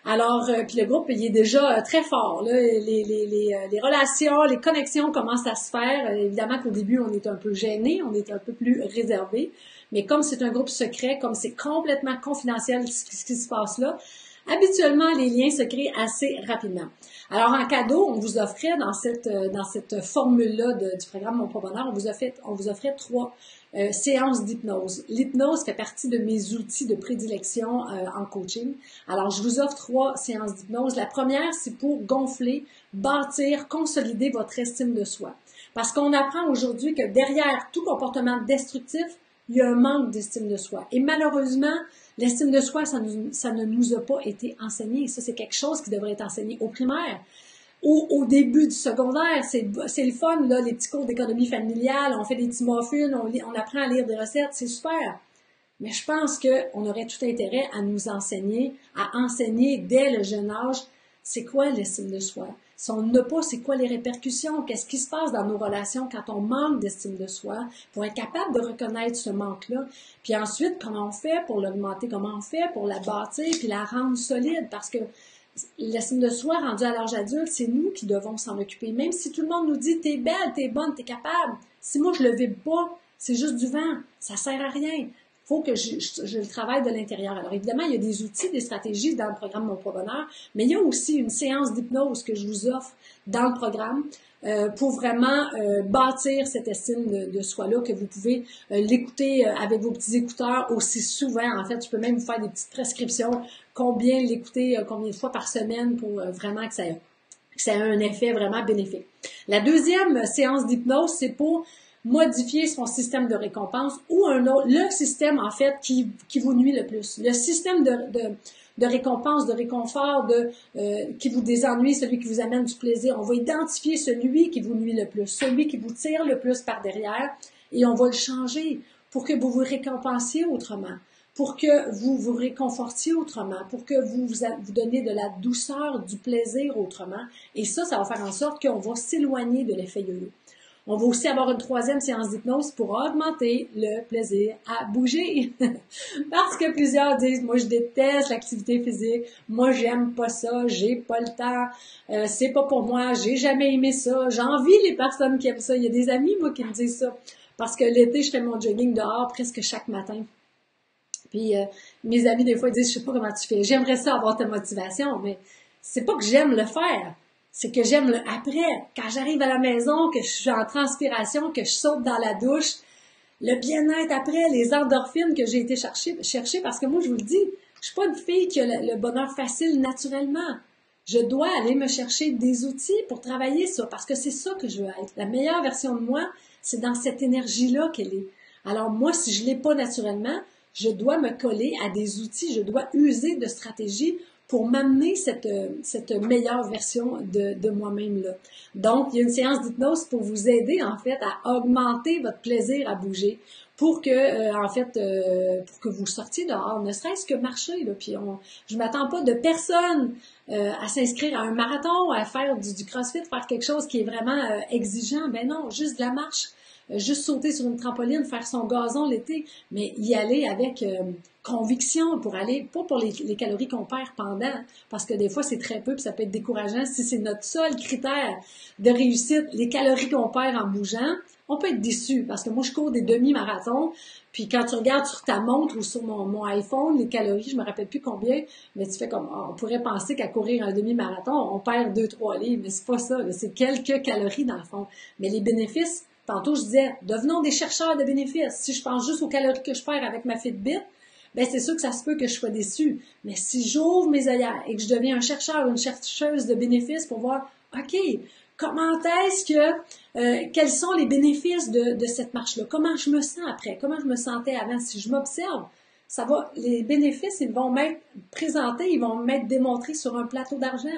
Alors, puis le groupe, il est déjà très fort. Là. Les relations, les connexions commencent à se faire. Évidemment qu'au début, on est un peu gêné, on est un peu plus réservé. Mais comme c'est un groupe secret, comme c'est complètement confidentiel ce qui se passe là, habituellement, les liens se créent assez rapidement. Alors, en cadeau, on vous offrait dans cette formule-là du programme Mon Poids Bonheur, on vous offrait 3 séances d'hypnose. L'hypnose fait partie de mes outils de prédilection en coaching. Alors, je vous offre 3 séances d'hypnose. La première, c'est pour gonfler, bâtir, consolider votre estime de soi. Parce qu'on apprend aujourd'hui que derrière tout comportement destructif, il y a un manque d'estime de soi. Et malheureusement, l'estime de soi, ça ne nous a pas été enseigné. Ça, c'est quelque chose qui devrait être enseigné au primaire. Au début du secondaire, c'est le fun, là, les petits cours d'économie familiale, on fait des petits muffins, on apprend à lire des recettes, c'est super. Mais je pense qu'on aurait tout intérêt à nous enseigner, à enseigner dès le jeune âge, c'est quoi l'estime de soi. Si on n'a pas, c'est quoi les répercussions? Qu'est-ce qui se passe dans nos relations quand on manque d'estime de soi pour être capable de reconnaître ce manque-là? Puis ensuite, comment on fait pour l'augmenter? Comment on fait pour la bâtir puis la rendre solide? Parce que l'estime de soi rendue à l'âge adulte, c'est nous qui devons s'en occuper. Même si tout le monde nous dit « t'es belle, t'es bonne, t'es capable », si moi je le vibre pas, c'est juste du vent, ça sert à rien. Faut que je le travaille de l'intérieur. Alors évidemment, il y a des outils, des stratégies dans le programme Mon Poids Bonheur, mais il y a aussi une séance d'hypnose que je vous offre dans le programme pour vraiment bâtir cette estime de soi-là, que vous pouvez l'écouter avec vos petits écouteurs aussi souvent. En fait, je peux même vous faire des petites prescriptions, combien l'écouter, combien de fois par semaine pour vraiment que ça ait un effet vraiment bénéfique. La deuxième séance d'hypnose, c'est pour modifier son système de récompense ou le système, en fait, qui vous nuit le plus. Le système de récompense, de réconfort, qui vous désennuie, celui qui vous amène du plaisir. On va identifier celui qui vous nuit le plus, celui qui vous tire le plus par derrière, et on va le changer pour que vous vous récompensiez autrement, pour que vous vous réconfortiez autrement, pour que vous donniez de la douceur, du plaisir autrement. Et ça va faire en sorte qu'on va s'éloigner de l'effet yo-yo. On va aussi avoir une 3e séance d'hypnose pour augmenter le plaisir à bouger. Parce que plusieurs disent, moi je déteste l'activité physique, moi j'aime pas ça, j'ai pas le temps, c'est pas pour moi, j'ai jamais aimé ça, j'envie les personnes qui aiment ça. Il y a des amis, moi, qui me disent ça. Parce que l'été, je fais mon jogging dehors presque chaque matin. Puis mes amis, des fois, ils disent, je sais pas comment tu fais, j'aimerais ça avoir ta motivation, mais c'est pas que j'aime le faire. C'est que j'aime le après. Quand j'arrive à la maison, que je suis en transpiration, que je saute dans la douche, le bien-être après, les endorphines que j'ai été chercher, parce que moi, je vous le dis, Je suis pas une fille qui a le bonheur facile naturellement. Je dois aller me chercher des outils pour travailler ça, parce que c'est ça que je veux être. La meilleure version de moi, c'est dans cette énergie-là qu'elle est. Alors moi, si je l'ai pas naturellement, je dois me coller à des outils, je dois user de stratégies pour m'amener cette meilleure version de moi-même là. Donc, il y a une séance d'hypnose pour vous aider en fait à augmenter votre plaisir à bouger, pour que pour que vous sortiez dehors, ne serait-ce que marcher là. Puis je m'attends pas de personne à s'inscrire à un marathon, à faire du CrossFit, faire quelque chose qui est vraiment exigeant. Ben non, juste de la marche. Juste sauter sur une trampoline, faire son gazon l'été, mais y aller avec conviction pour aller, pas pour les calories qu'on perd pendant, parce que des fois c'est très peu puis ça peut être décourageant. Si c'est notre seul critère de réussite, les calories qu'on perd en bougeant, on peut être déçu, parce que moi je cours des demi-marathons, puis quand tu regardes sur ta montre ou sur mon iPhone, les calories, je me rappelle plus combien, mais tu fais comme, on pourrait penser qu'à courir un demi-marathon, on perd 2-3 livres, mais c'est pas ça, c'est quelques calories dans le fond. Mais les bénéfices, tantôt, je disais, devenons des chercheurs de bénéfices. Si je pense juste aux calories que je perds avec ma Fitbit, ben c'est sûr que ça se peut que je sois déçue. Mais si j'ouvre mes œillères et que je deviens un chercheur ou une chercheuse de bénéfices pour voir, OK, comment est-ce que, quels sont les bénéfices de cette marche-là? Comment je me sens après? Comment je me sentais avant? Si je m'observe, ça va, les bénéfices, ils vont m'être présentés, ils vont m'être démontrés sur un plateau d'argent.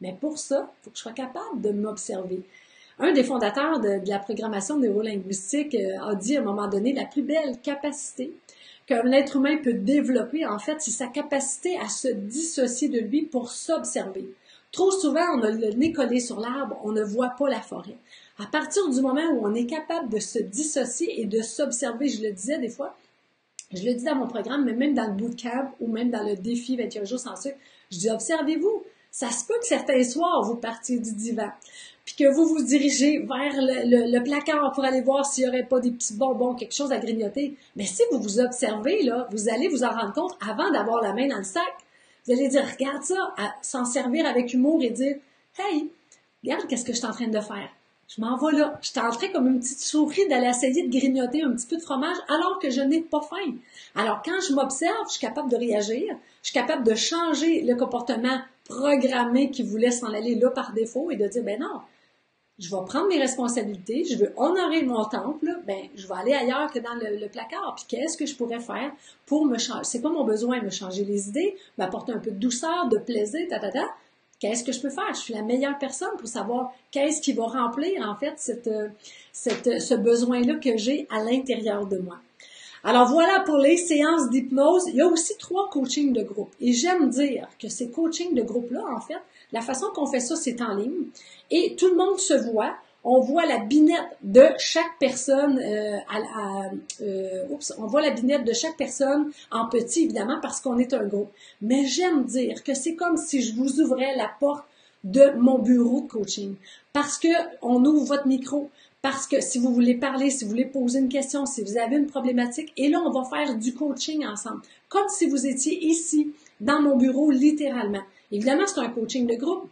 Mais pour ça, il faut que je sois capable de m'observer. Un des fondateurs de la programmation neurolinguistique a dit à un moment donné, la plus belle capacité qu'un être humain peut développer, en fait, c'est sa capacité à se dissocier de lui pour s'observer. Trop souvent, on a le nez collé sur l'arbre, on ne voit pas la forêt. À partir du moment où on est capable de se dissocier et de s'observer, je le disais des fois, je le dis dans mon programme, mais même dans le bootcamp ou même dans le défi 21 jours sans sucre, je dis observez-vous. Ça se peut que certains soirs, vous partiez du divan, puis que vous vous dirigez vers le placard pour aller voir s'il n'y aurait pas des petits bonbons, quelque chose à grignoter. Mais si vous vous observez, là, vous allez vous en rendre compte avant d'avoir la main dans le sac. Vous allez dire, regarde ça, s'en servir avec humour et dire, hey, regarde qu'est-ce que je suis en train de faire. Je m'en vais là. Je suis en train comme une petite souris d'aller essayer de grignoter un petit peu de fromage alors que je n'ai pas faim. Alors quand je m'observe, je suis capable de réagir, je suis capable de changer le comportement programmé qui voulait s'en aller là par défaut et de dire, ben non, je vais prendre mes responsabilités, je veux honorer mon temple, ben je vais aller ailleurs que dans le placard. Puis qu'est-ce que je pourrais faire pour me changer? C'est quoi mon besoin? Me changer les idées, m'apporter un peu de douceur, de plaisir, Qu'est-ce que je peux faire? Je suis la meilleure personne pour savoir qu'est-ce qui va remplir, en fait, ce besoin-là que j'ai à l'intérieur de moi. Alors voilà pour les séances d'hypnose. Il y a aussi 3 coachings de groupe. Et j'aime dire que ces coachings de groupe-là, en fait, la façon qu'on fait ça, c'est en ligne. Et tout le monde se voit. On voit la binette de chaque personne, on voit la binette de chaque personne en petit, évidemment, parce qu'on est un groupe. Mais j'aime dire que c'est comme si je vous ouvrais la porte de mon bureau de coaching. Parce que on ouvre votre micro, parce que si vous voulez parler, si vous voulez poser une question, si vous avez une problématique, et là, on va faire du coaching ensemble. Comme si vous étiez ici, dans mon bureau, littéralement. Évidemment, c'est un coaching de groupe.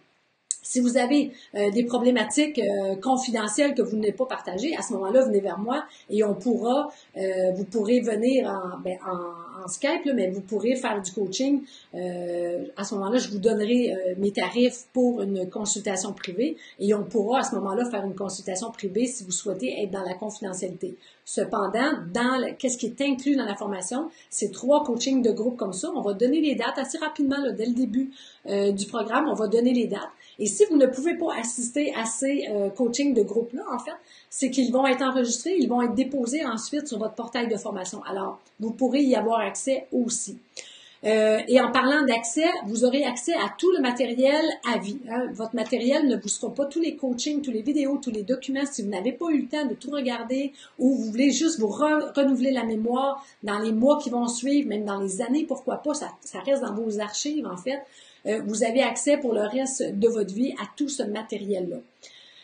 Si vous avez des problématiques confidentielles que vous n'avez pas partagées, à ce moment-là, venez vers moi et on pourra, vous pourrez venir en Skype, là, mais vous pourrez faire du coaching. À ce moment-là, je vous donnerai mes tarifs pour une consultation privée et on pourra à ce moment-là faire une consultation privée si vous souhaitez être dans la confidentialité. Cependant, qu'est-ce qui est inclus dans la formation, c'est 3 coachings de groupe comme ça. On va donner les dates assez rapidement, là, dès le début du programme, on va donner les dates. Et si vous ne pouvez pas assister à ces coachings de groupe-là, en fait, c'est qu'ils vont être enregistrés, ils vont être déposés ensuite sur votre portail de formation. Alors, vous pourrez y avoir accès aussi. Et en parlant d'accès, vous aurez accès à tout le matériel à vie. Hein. Votre matériel ne vous sera pas tous les coachings, tous les vidéos, tous les documents. Si vous n'avez pas eu le temps de tout regarder ou vous voulez juste vous renouveler la mémoire dans les mois qui vont suivre, même dans les années, pourquoi pas, ça reste dans vos archives en fait. Vous avez accès pour le reste de votre vie à tout ce matériel-là.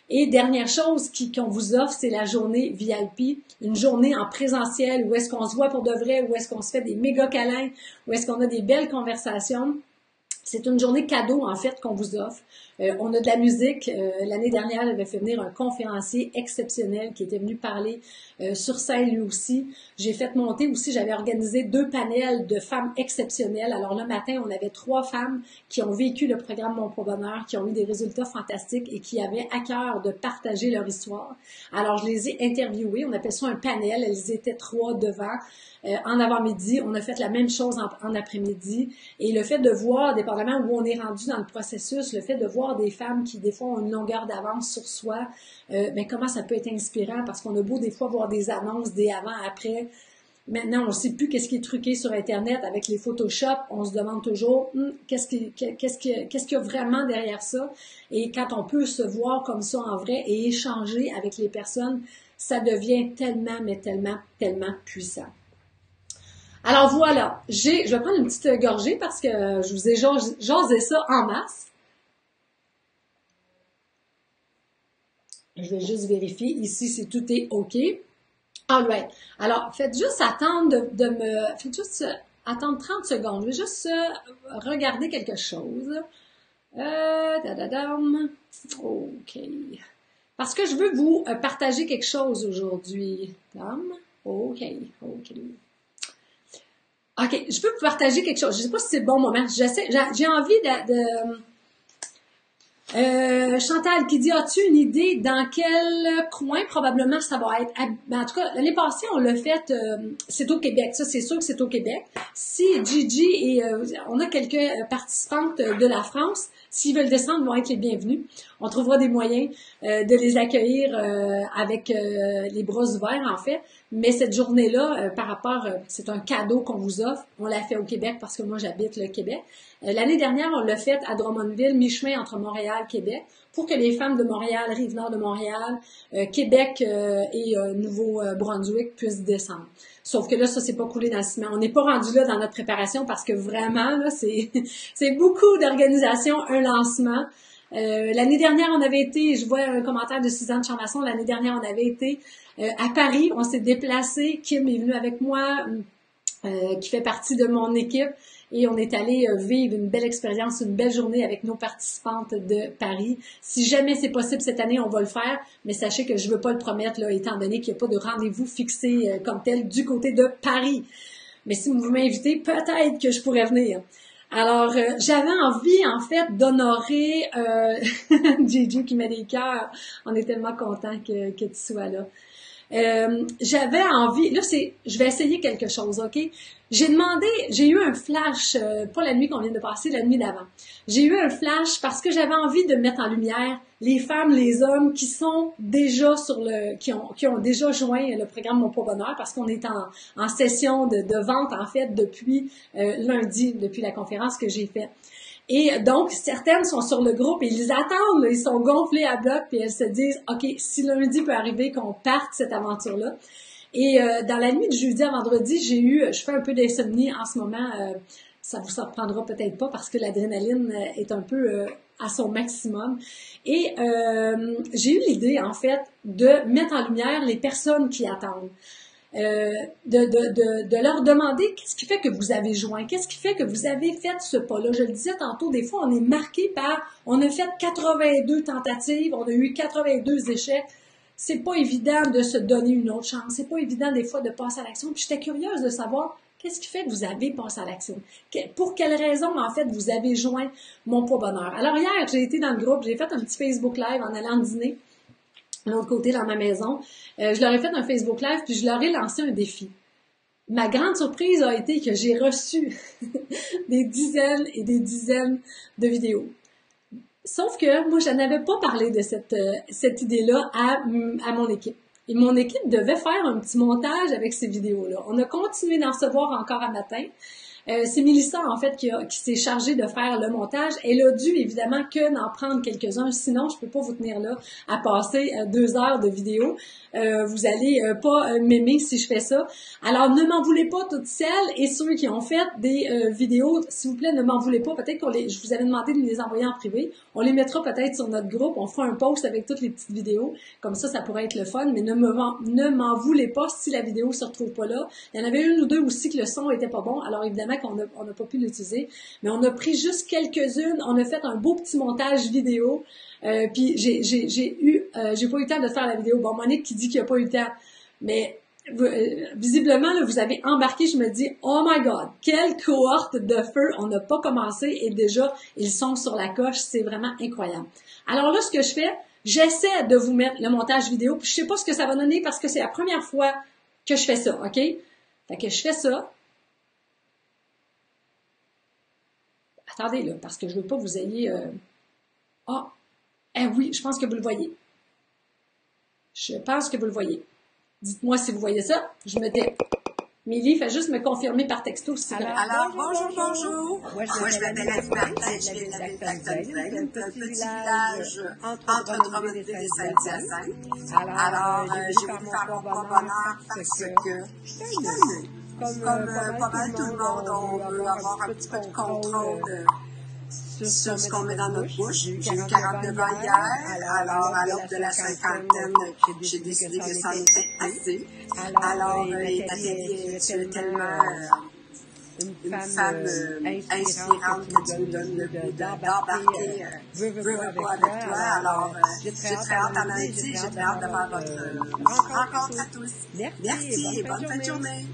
Et dernière chose qu'on vous offre, c'est la journée VIP, une journée en présentiel où est-ce qu'on se voit pour de vrai, où est-ce qu'on se fait des méga câlins, où est-ce qu'on a des belles conversations. C'est une journée cadeau, en fait, qu'on vous offre. On a de la musique. L'année dernière, j'avais fait venir un conférencier exceptionnel qui était venu parler sur scène lui aussi. J'ai fait monter aussi, j'avais organisé 2 panels de femmes exceptionnelles. Alors le matin, on avait 3 femmes qui ont vécu le programme Mon Pro Bonheur, qui ont eu des résultats fantastiques et qui avaient à cœur de partager leur histoire. Alors je les ai interviewées, on appelle ça un panel. Elles étaient 3 devant. En avant-midi, on a fait la même chose en après-midi. Et le fait de voir, dépendamment où on est rendu dans le processus, le fait de voir des femmes qui, des fois, ont une longueur d'avance sur soi, ben comment ça peut être inspirant, parce qu'on a beau, des fois, voir des annonces, des avant-après. Maintenant, on ne sait plus qu'est-ce qui est truqué sur Internet avec les Photoshop. On se demande toujours qu'est-ce qu'il y a vraiment derrière ça. Et quand on peut se voir comme ça en vrai et échanger avec les personnes, ça devient tellement, mais tellement, tellement puissant. Alors voilà, je vais prendre une petite gorgée parce que je vous ai jasé ça en masse. Je vais juste vérifier ici si tout est OK. Alright. Alors, faites juste attendre faites juste attendre 30 secondes. Je vais juste regarder quelque chose. OK. Parce que je veux vous partager quelque chose aujourd'hui. OK. OK, je peux vous partager quelque chose. Je ne sais pas si c'est le bon moment. J'ai envie Chantal qui dit, as-tu une idée dans quel coin probablement ça va être? En tout cas, l'année passée, on l'a fait, c'est au Québec. Ça, c'est sûr que c'est au Québec. Si Gigi et on a quelques participantes de la France, s'ils veulent descendre, ils vont être les bienvenus. On trouvera des moyens de les accueillir avec les bras ouverts, en fait. Mais cette journée-là, par rapport, c'est un cadeau qu'on vous offre. On l'a fait au Québec parce que moi, j'habite le Québec. L'année dernière, on l'a fait à Drummondville, mi-chemin entre Montréal et Québec, pour que les femmes de Montréal, Rive-Nord de Montréal, Québec et Nouveau-Brunswick puissent descendre. Sauf que là, ça s'est pas coulé dans le ciment. On n'est pas rendu là dans notre préparation parce que vraiment, là, c'est beaucoup d'organisation, un lancement. L'année dernière, on avait été, je vois un commentaire de Suzanne Chamasson, l'année dernière, on avait été à Paris, on s'est déplacé, Kim est venue avec moi, qui fait partie de mon équipe, et on est allé vivre une belle expérience, une belle journée avec nos participantes de Paris. Si jamais c'est possible cette année, on va le faire, mais sachez que je veux pas le promettre, là, étant donné qu'il n'y a pas de rendez-vous fixé comme tel du côté de Paris. Mais si vous m'invitez, peut-être que je pourrais venir. Alors, j'avais envie, en fait, d'honorer Gigi qui met des cœurs. On est tellement content que tu sois là. J'avais envie, là je vais essayer quelque chose, OK? J'ai eu un flash, pas la nuit qu'on vient de passer, la nuit d'avant. J'ai eu un flash parce que j'avais envie de mettre en lumière les femmes, les hommes qui sont déjà qui ont déjà joint le programme Mon Pro Bonheur parce qu'on est en session de vente, en fait, depuis lundi, depuis la conférence que j'ai faite. Et donc, certaines sont sur le groupe et ils attendent, là, ils sont gonflés à bloc, puis elles se disent, OK, si lundi peut arriver qu'on parte cette aventure-là. Et dans la nuit de jeudi à vendredi, je fais un peu d'insomnie en ce moment. Ça vous surprendra peut-être pas parce que l'adrénaline est un peu à son maximum. Et j'ai eu l'idée, en fait, de mettre en lumière les personnes qui attendent. De leur demander qu'est-ce qui fait que vous avez joint, qu'est-ce qui fait que vous avez fait ce pas-là. Je le disais tantôt, des fois, on est marqué on a fait 82 tentatives, on a eu 82 échecs. C'est pas évident de se donner une autre chance. C'est pas évident, des fois, de passer à l'action. Puis j'étais curieuse de savoir qu'est-ce qui fait que vous avez passé à l'action. Pour quelles raisons, en fait, vous avez joint Mon Pro Bonheur. Alors hier, j'ai été dans le groupe, j'ai fait un petit Facebook Live en allant dîner de l'autre côté dans ma maison. Je leur ai fait un Facebook Live, puis je leur ai lancé un défi. Ma grande surprise a été que j'ai reçu des dizaines et des dizaines de vidéos. Sauf que moi, je n'avais pas parlé de cette idée-là à mon équipe. Et mon équipe devait faire un petit montage avec ces vidéos-là. On a continué d'en recevoir encore à matin. C'est Mélissa, en fait, qui s'est chargée de faire le montage. Elle a dû, évidemment, que d'en prendre quelques-uns. Sinon, je peux pas vous tenir là à passer 2 heures de vidéo. Vous allez pas m'aimer si je fais ça. Alors, ne m'en voulez pas toutes celles et ceux qui ont fait des vidéos. S'il vous plaît, ne m'en voulez pas. Peut-être je vous avais demandé de me les envoyer en privé. On les mettra peut-être sur notre groupe. On fera un post avec toutes les petites vidéos. Comme ça pourrait être le fun. Mais ne m'en voulez pas si la vidéo se retrouve pas là. Il y en avait une ou deux aussi que le son était pas bon. Alors, évidemment, malheureusement on n'a pas pu l'utiliser. Mais on a pris juste quelques-unes. On a fait un beau petit montage vidéo. Puis j'ai pas eu le temps de faire la vidéo. Bon, Monique qui dit qu'il n'y a pas eu le temps. Mais visiblement, là, vous avez embarqué, je me dis, oh my God, quelle cohorte de feu, on n'a pas commencé et déjà, ils sont sur la coche, c'est vraiment incroyable. Alors là, ce que je fais, j'essaie de vous mettre le montage vidéo, puis je sais pas ce que ça va donner parce que c'est la première fois que je fais ça, OK? Fait que je fais ça. Attendez, là, parce que je veux pas que vous ayez... oui, je pense que vous le voyez. Je pense que vous le voyez. Dites-moi si vous voyez ça. Je me tais. Milly, fais juste me confirmer par texto si c'est vrai. Alors, bonjour. Moi, je m'appelle Anne-Marie, je viens de la ville d'Actonville, un petit village entre Drummondville et Saint-Hyacinthe. Alors, j'ai voulu faire mon bonheur parce que je suis tannée. Comme pas mal tout le monde, on veut avoir un petit peu de contrôle sur ce qu'on met dans notre bouche. J'ai eu 49 ans hier, alors à l'aube de la cinquantaine, j'ai décidé que ça m'était assez. Alors, Nathalie, tu es tellement une femme inspirante que tu nous donnes le goût d'embarquer veux pas avec toi. Alors, j'ai très hâte à lundi, j'ai très hâte de faire votre rencontre à tous. Merci et bonne fin de journée.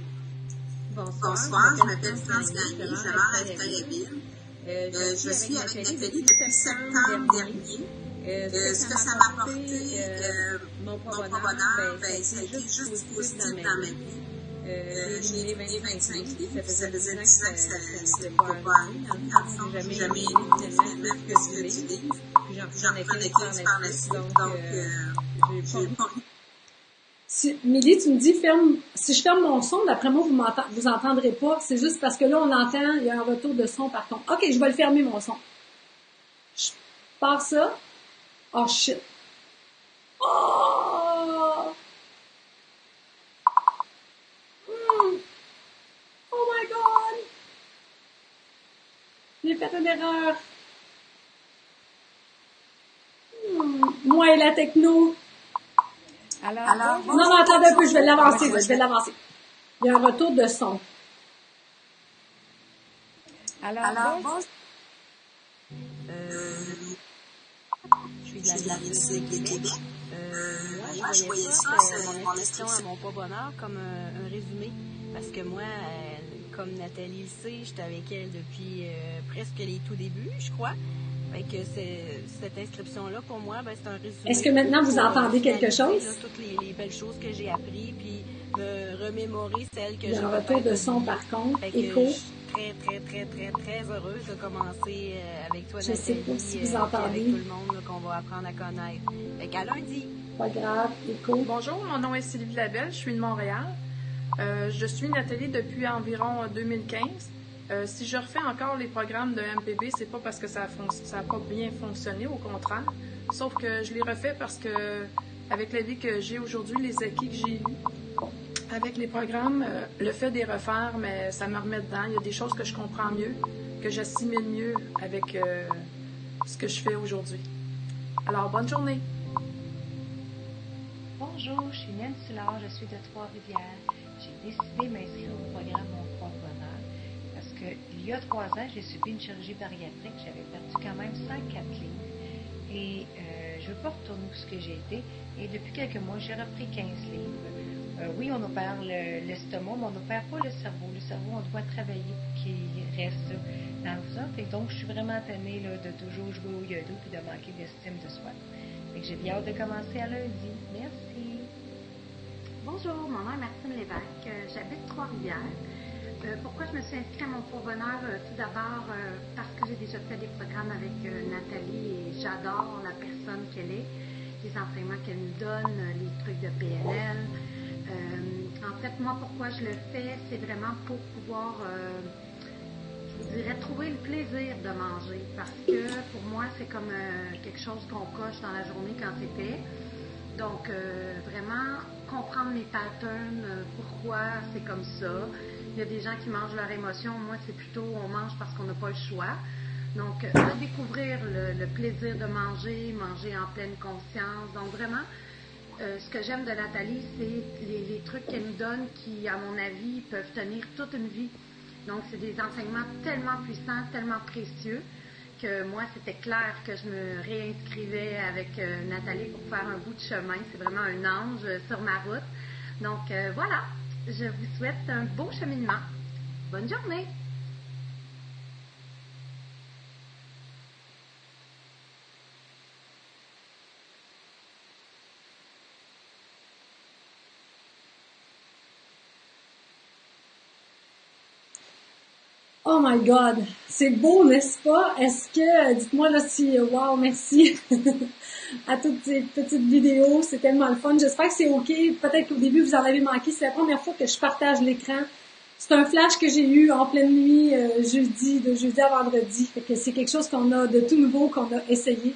Bonsoir, je m'appelle France Gagné, je demeure à Victoriaville. Je suis avec Nathalie depuis septembre dernier. Ce que ça m'a apporté, mon bonheur, ça a été juste positif dans ma vie. J'ai éliminé 25 livres, ça faisait 10 ans que c'était pas arrivé. Dans le fond, j'ai jamais aimé tellement que je le livre. J'en prenais 15 par la suite, donc j'ai pas... Milly, tu me dis, si je ferme mon son, d'après moi, vous entendrez pas. C'est juste parce que là, on entend, il y a un retour de son par contre. OK, je vais le fermer, mon son. Je pars ça. Oh, shit. Oh! Oh my God! J'ai fait une erreur. Moi et la techno. Alors, non, attendez un peu, je vais l'avancer. Il y a un retour de son. Alors, je suis de la Rive-Sud de Québec. Moi, je voyais ça, c'est mon inscription à mon pas bonheur, comme un résumé. Parce que moi, comme Nathalie le sait, j'étais avec elle depuis presque les tout débuts, je crois. Fait que cette inscription-là, pour moi, c'est un résumé. Est-ce que maintenant vous entendez quelque chose? Là, toutes les belles choses que j'ai apprises, puis me remémorer celles que j'ai. Il y a un retour de son par contre, écho. Je suis très heureuse de commencer avec toi, Nathalie. Je sais pas si vous entendez. Avec tout le monde qu'on va apprendre à connaître. Fait qu'à lundi. Pas grave, écho. Bonjour, mon nom est Sylvie Labelle, je suis de Montréal. Je suis Nathalie depuis environ 2015. Si je refais encore les programmes de MPB, c'est pas parce que ça a pas bien fonctionné, au contraire. Sauf que je les refais parce que, avec la vie que j'ai aujourd'hui, les acquis que j'ai eus, avec les programmes, le fait de les refaire, mais ça me remet dedans. Il y a des choses que je comprends mieux, que j'assimile mieux avec ce que je fais aujourd'hui. Alors, bonne journée! Bonjour, je suis Nancy Soulard, je suis de Trois-Rivières. J'ai décidé de m'inscrire au programme Mon Propre Bonheur parce qu'il y a 3 ans, j'ai subi une chirurgie bariatrique. J'avais perdu quand même 104 livres et je ne veux pas retourner où ce que j'ai été. Et depuis quelques mois, j'ai repris 15 livres. Oui, on opère l'estomac, mais on n'opère pas le cerveau. Le cerveau, on doit travailler pour qu'il reste dans ça. Et donc, je suis vraiment tannée de toujours jouer au yodo et de manquer d'estime de soi. Fait que j'ai bien hâte de commencer à lundi. Merci. Bonjour, mon nom est Martine Lévesque. J'habite Trois-Rivières. Pourquoi je me suis inscrite à mon pourveneur? Tout d'abord, parce que j'ai déjà fait des programmes avec Nathalie et j'adore la personne qu'elle est, les enseignements qu'elle nous donne, les trucs de PNL. En fait, moi, pourquoi je le fais, c'est vraiment pour pouvoir, je vous dirais, trouver le plaisir de manger. Parce que pour moi, c'est comme quelque chose qu'on coche dans la journée quand c'est fait. Donc, vraiment comprendre mes patterns, pourquoi c'est comme ça. Il y a des gens qui mangent leurs émotions. Moi, c'est plutôt on mange parce qu'on n'a pas le choix. Donc, redécouvrir le plaisir de manger en pleine conscience. Donc, vraiment, ce que j'aime de Nathalie, c'est les trucs qu'elle nous donne qui, à mon avis, peuvent tenir toute une vie. Donc, c'est des enseignements tellement puissants, tellement précieux, que moi, c'était clair que je me réinscrivais avec Nathalie pour faire un bout de chemin. C'est vraiment un ange sur ma route. Donc, voilà, je vous souhaite un beau cheminement. Bonne journée! Oh my God, c'est beau, n'est-ce pas? Est-ce que, dites-moi là si, wow, merci à toutes ces petites vidéos, c'est tellement le fun. J'espère que c'est OK. Peut-être qu'au début, vous en avez manqué. C'est la première fois que je partage l'écran. C'est un flash que j'ai eu en pleine nuit, de jeudi à vendredi. Fait que c'est quelque chose qu'on a de tout nouveau, qu'on a essayé.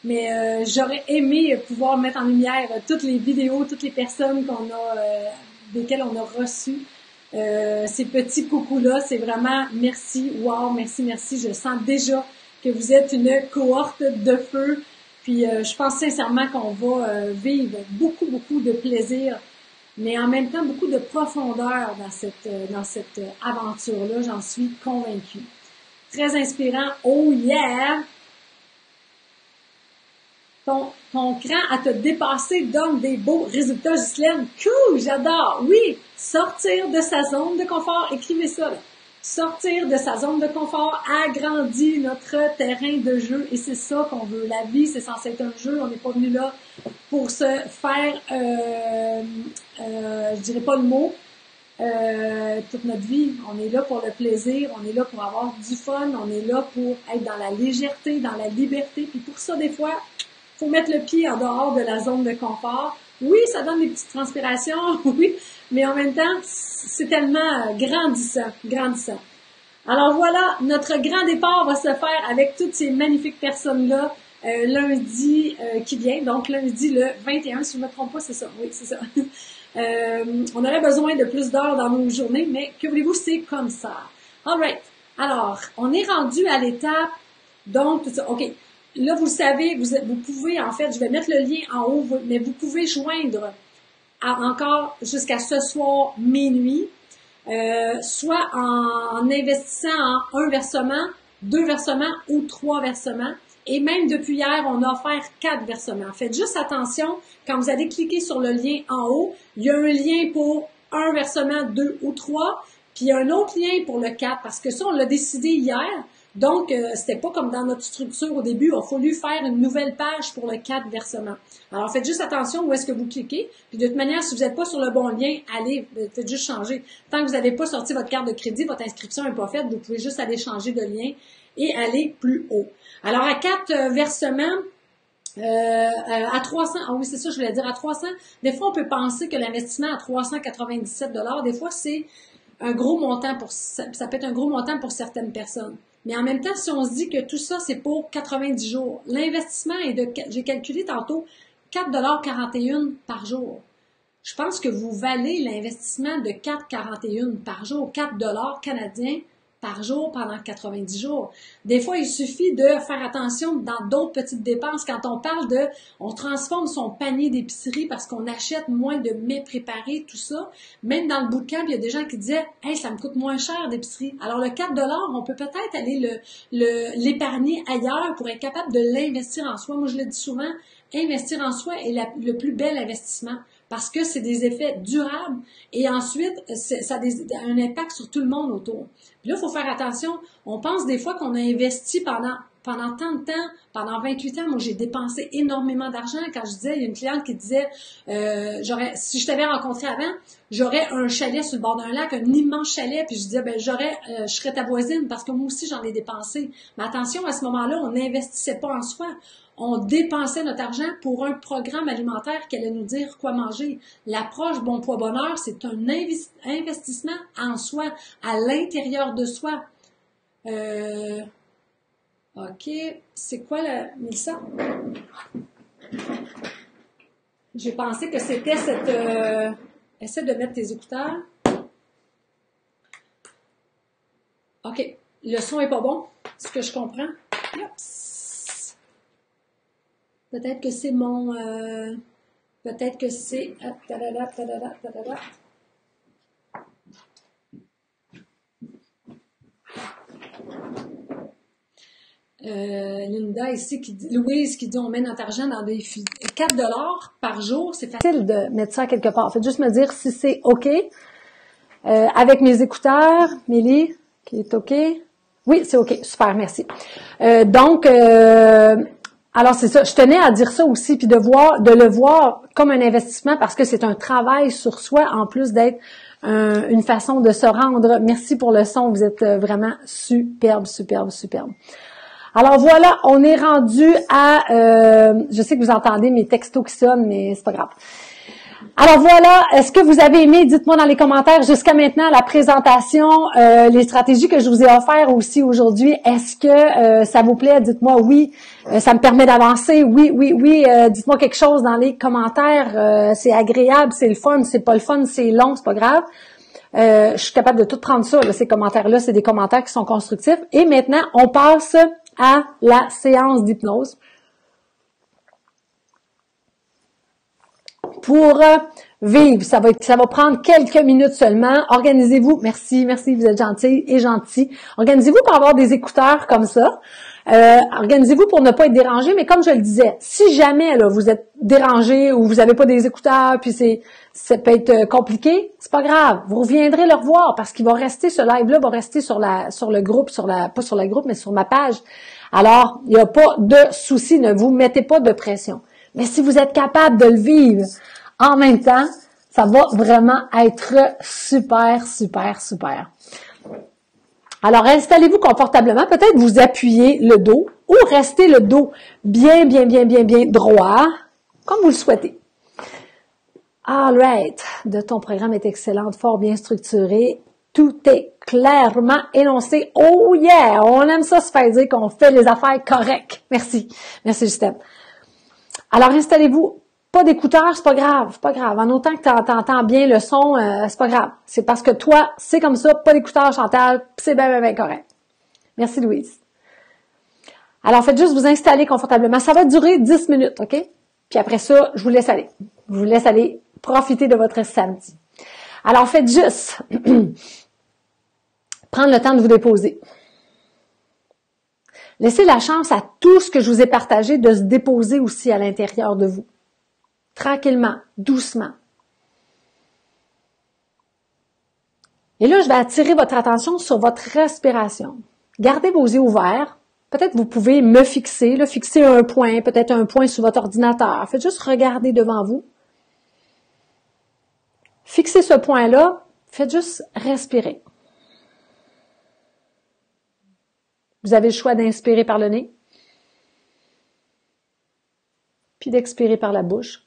Mais j'aurais aimé pouvoir mettre en lumière toutes les vidéos, toutes les personnes qu'on a, desquelles on a reçu. Ces petits coucous-là, c'est vraiment merci, wow, merci, merci. Je sens déjà que vous êtes une cohorte de feu. Puis je pense sincèrement qu'on va vivre beaucoup, beaucoup de plaisir, mais en même temps beaucoup de profondeur dans cette aventure-là. J'en suis convaincue. Très inspirant. Oh yeah! Ton cran à te dépasser donne des beaux résultats, Ghislaine. Cool, j'adore. Oui, sortir de sa zone de confort. Écrivez ça, là. Sortir de sa zone de confort agrandit notre terrain de jeu et c'est ça qu'on veut. La vie, c'est censé être un jeu. On n'est pas venu là pour se faire, je dirais pas le mot, toute notre vie. On est là pour le plaisir, on est là pour avoir du fun, on est là pour être dans la légèreté, dans la liberté. Puis pour ça, des fois, faut mettre le pied en dehors de la zone de confort. Oui, ça donne des petites transpirations, oui, mais en même temps, c'est tellement grandissant, grandissant. Alors voilà, notre grand départ va se faire avec toutes ces magnifiques personnes-là lundi qui vient, donc lundi le 21, si je ne me trompe pas, c'est ça, oui, c'est ça. On aurait besoin de plus d'heures dans nos journées, mais que voulez-vous, c'est comme ça. All right. Alors, on est rendu à l'étape, donc, tout ça, OK. Là, vous le savez, vous pouvez, en fait, je vais mettre le lien en haut, mais vous pouvez joindre encore jusqu'à ce soir minuit, soit en investissant en un versement, 2 versements ou 3 versements. Et même depuis hier, on a offert 4 versements. Faites juste attention, quand vous allez cliquer sur le lien en haut, il y a un lien pour un versement, 2 ou 3, puis il y a un autre lien pour le 4, parce que ça, on l'a décidé hier. Donc, c'était pas comme dans notre structure au début. Il a fallu faire une nouvelle page pour le 4 versement. Alors, faites juste attention où est-ce que vous cliquez. Puis de toute manière, si vous n'êtes pas sur le bon lien, allez, faites juste changer. Tant que vous n'avez pas sorti votre carte de crédit, votre inscription n'est pas faite, vous pouvez juste aller changer de lien et aller plus haut. Alors, à 4 versements, à 300, ah oui, c'est ça, je voulais dire, à 300, des fois, on peut penser que l'investissement à 397 $, des fois, c'est un gros montant ça peut être un gros montant pour certaines personnes. Mais en même temps, si on se dit que tout ça, c'est pour 90 jours, l'investissement est j'ai calculé tantôt, 4,41 $ par jour. Je pense que vous valez l'investissement de 4,41 par jour, 4 $ canadiens par jour pendant 90 jours. Des fois, il suffit de faire attention dans d'autres petites dépenses. Quand on parle on transforme son panier d'épicerie parce qu'on achète moins de mets préparés, tout ça. Même dans le bootcamp, il y a des gens qui disaient « Hey, ça me coûte moins cher d'épicerie. » Alors, le 4 $, on peut peut-être aller l'épargner ailleurs pour être capable de l'investir en soi. Moi, je le dis souvent, investir en soi est le plus bel investissement. Parce que c'est des effets durables et ensuite, ça a un impact sur tout le monde autour. Puis là, il faut faire attention. On pense des fois qu'on a investi pendant tant de temps, pendant 28 ans. Moi, j'ai dépensé énormément d'argent. Quand je disais, il y a une cliente qui disait, si je t'avais rencontré avant, j'aurais un chalet sur le bord d'un lac, un immense chalet. Puis je disais, je serais ta voisine parce que moi aussi, j'en ai dépensé. Mais attention, à ce moment-là, on n'investissait pas en soi. On dépensait notre argent pour un programme alimentaire qui allait nous dire quoi manger. L'approche Bon Poids Bonheur, c'est un investissement en soi, à l'intérieur de soi. OK. C'est quoi Mélissa? J'ai pensé que c'était essaie de mettre tes écouteurs. OK. Le son est pas bon, c'est ce que je comprends. Oups. Peut-être que c'est peut-être que c'est... Linda ici, Louise qui dit on met notre argent dans des $4 par jour, c'est facile de mettre ça quelque part. Faites juste me dire si c'est OK. Avec mes écouteurs, Mélie, qui est OK. Oui, c'est OK. Super, merci. Alors c'est ça. Je tenais à dire ça aussi, puis de le voir comme un investissement parce que c'est un travail sur soi en plus d'être une façon de se rendre. Merci pour le son. Vous êtes vraiment superbe, superbe, superbe. Alors voilà, on est rendu à... je sais que vous entendez mes textos qui sonnent, mais c'est pas grave. Alors voilà, est-ce que vous avez aimé? Dites-moi dans les commentaires jusqu'à maintenant la présentation, les stratégies que je vous ai offertes aussi aujourd'hui. Est-ce que ça vous plaît? Dites-moi oui, ça me permet d'avancer. Oui, oui, oui. Dites-moi quelque chose dans les commentaires. C'est agréable, c'est le fun, c'est pas le fun, c'est long, c'est pas grave. Je suis capable de tout prendre ça, là, ces commentaires-là. C'est des commentaires qui sont constructifs. Et maintenant, on passe à la séance d'hypnose. Pour vivre, ça va prendre quelques minutes seulement. Organisez-vous, merci, vous êtes gentils et gentils. Organisez-vous pour avoir des écouteurs comme ça. Organisez-vous pour ne pas être dérangé, mais comme je le disais, si jamais là, vous êtes dérangé ou vous n'avez pas des écouteurs, puis ça peut être compliqué, c'est pas grave. Vous reviendrez le revoir parce qu'il va rester, ce live-là va rester sur le groupe, pas sur le groupe, mais sur ma page. Alors, il n'y a pas de souci, ne vous mettez pas de pression. Mais si vous êtes capable de le vivre en même temps, ça va vraiment être super, super, super. Alors, installez-vous confortablement. Peut-être vous appuyez le dos ou restez le dos bien, bien, bien, bien, bien droit, comme vous le souhaitez. All right. De ton programme est excellente, fort bien structuré. Tout est clairement énoncé. Oh yeah! On aime ça se faire dire qu'on fait les affaires correctes. Merci. Merci, Justine. Alors, installez-vous. Pas d'écouteurs, c'est pas grave, c'est pas grave. En autant que tu entends bien le son, c'est pas grave. C'est parce que toi, c'est comme ça, pas d'écouteurs, Chantal, c'est bien, bien, bien correct. Merci, Louise. Alors, faites juste vous installer confortablement. Ça va durer 10 minutes, OK? Puis après ça, je vous laisse aller. Je vous laisse aller profiter de votre samedi. Alors, faites juste prendre le temps de vous déposer. Laissez la chance à tout ce que je vous ai partagé de se déposer aussi à l'intérieur de vous. Tranquillement, doucement. Et là, je vais attirer votre attention sur votre respiration. Gardez vos yeux ouverts. Peut-être vous pouvez me fixer un point, peut-être un point sur votre ordinateur. Faites juste regarder devant vous. Fixez ce point-là. Faites juste respirer. Vous avez le choix d'inspirer par le nez, puis d'expirer par la bouche,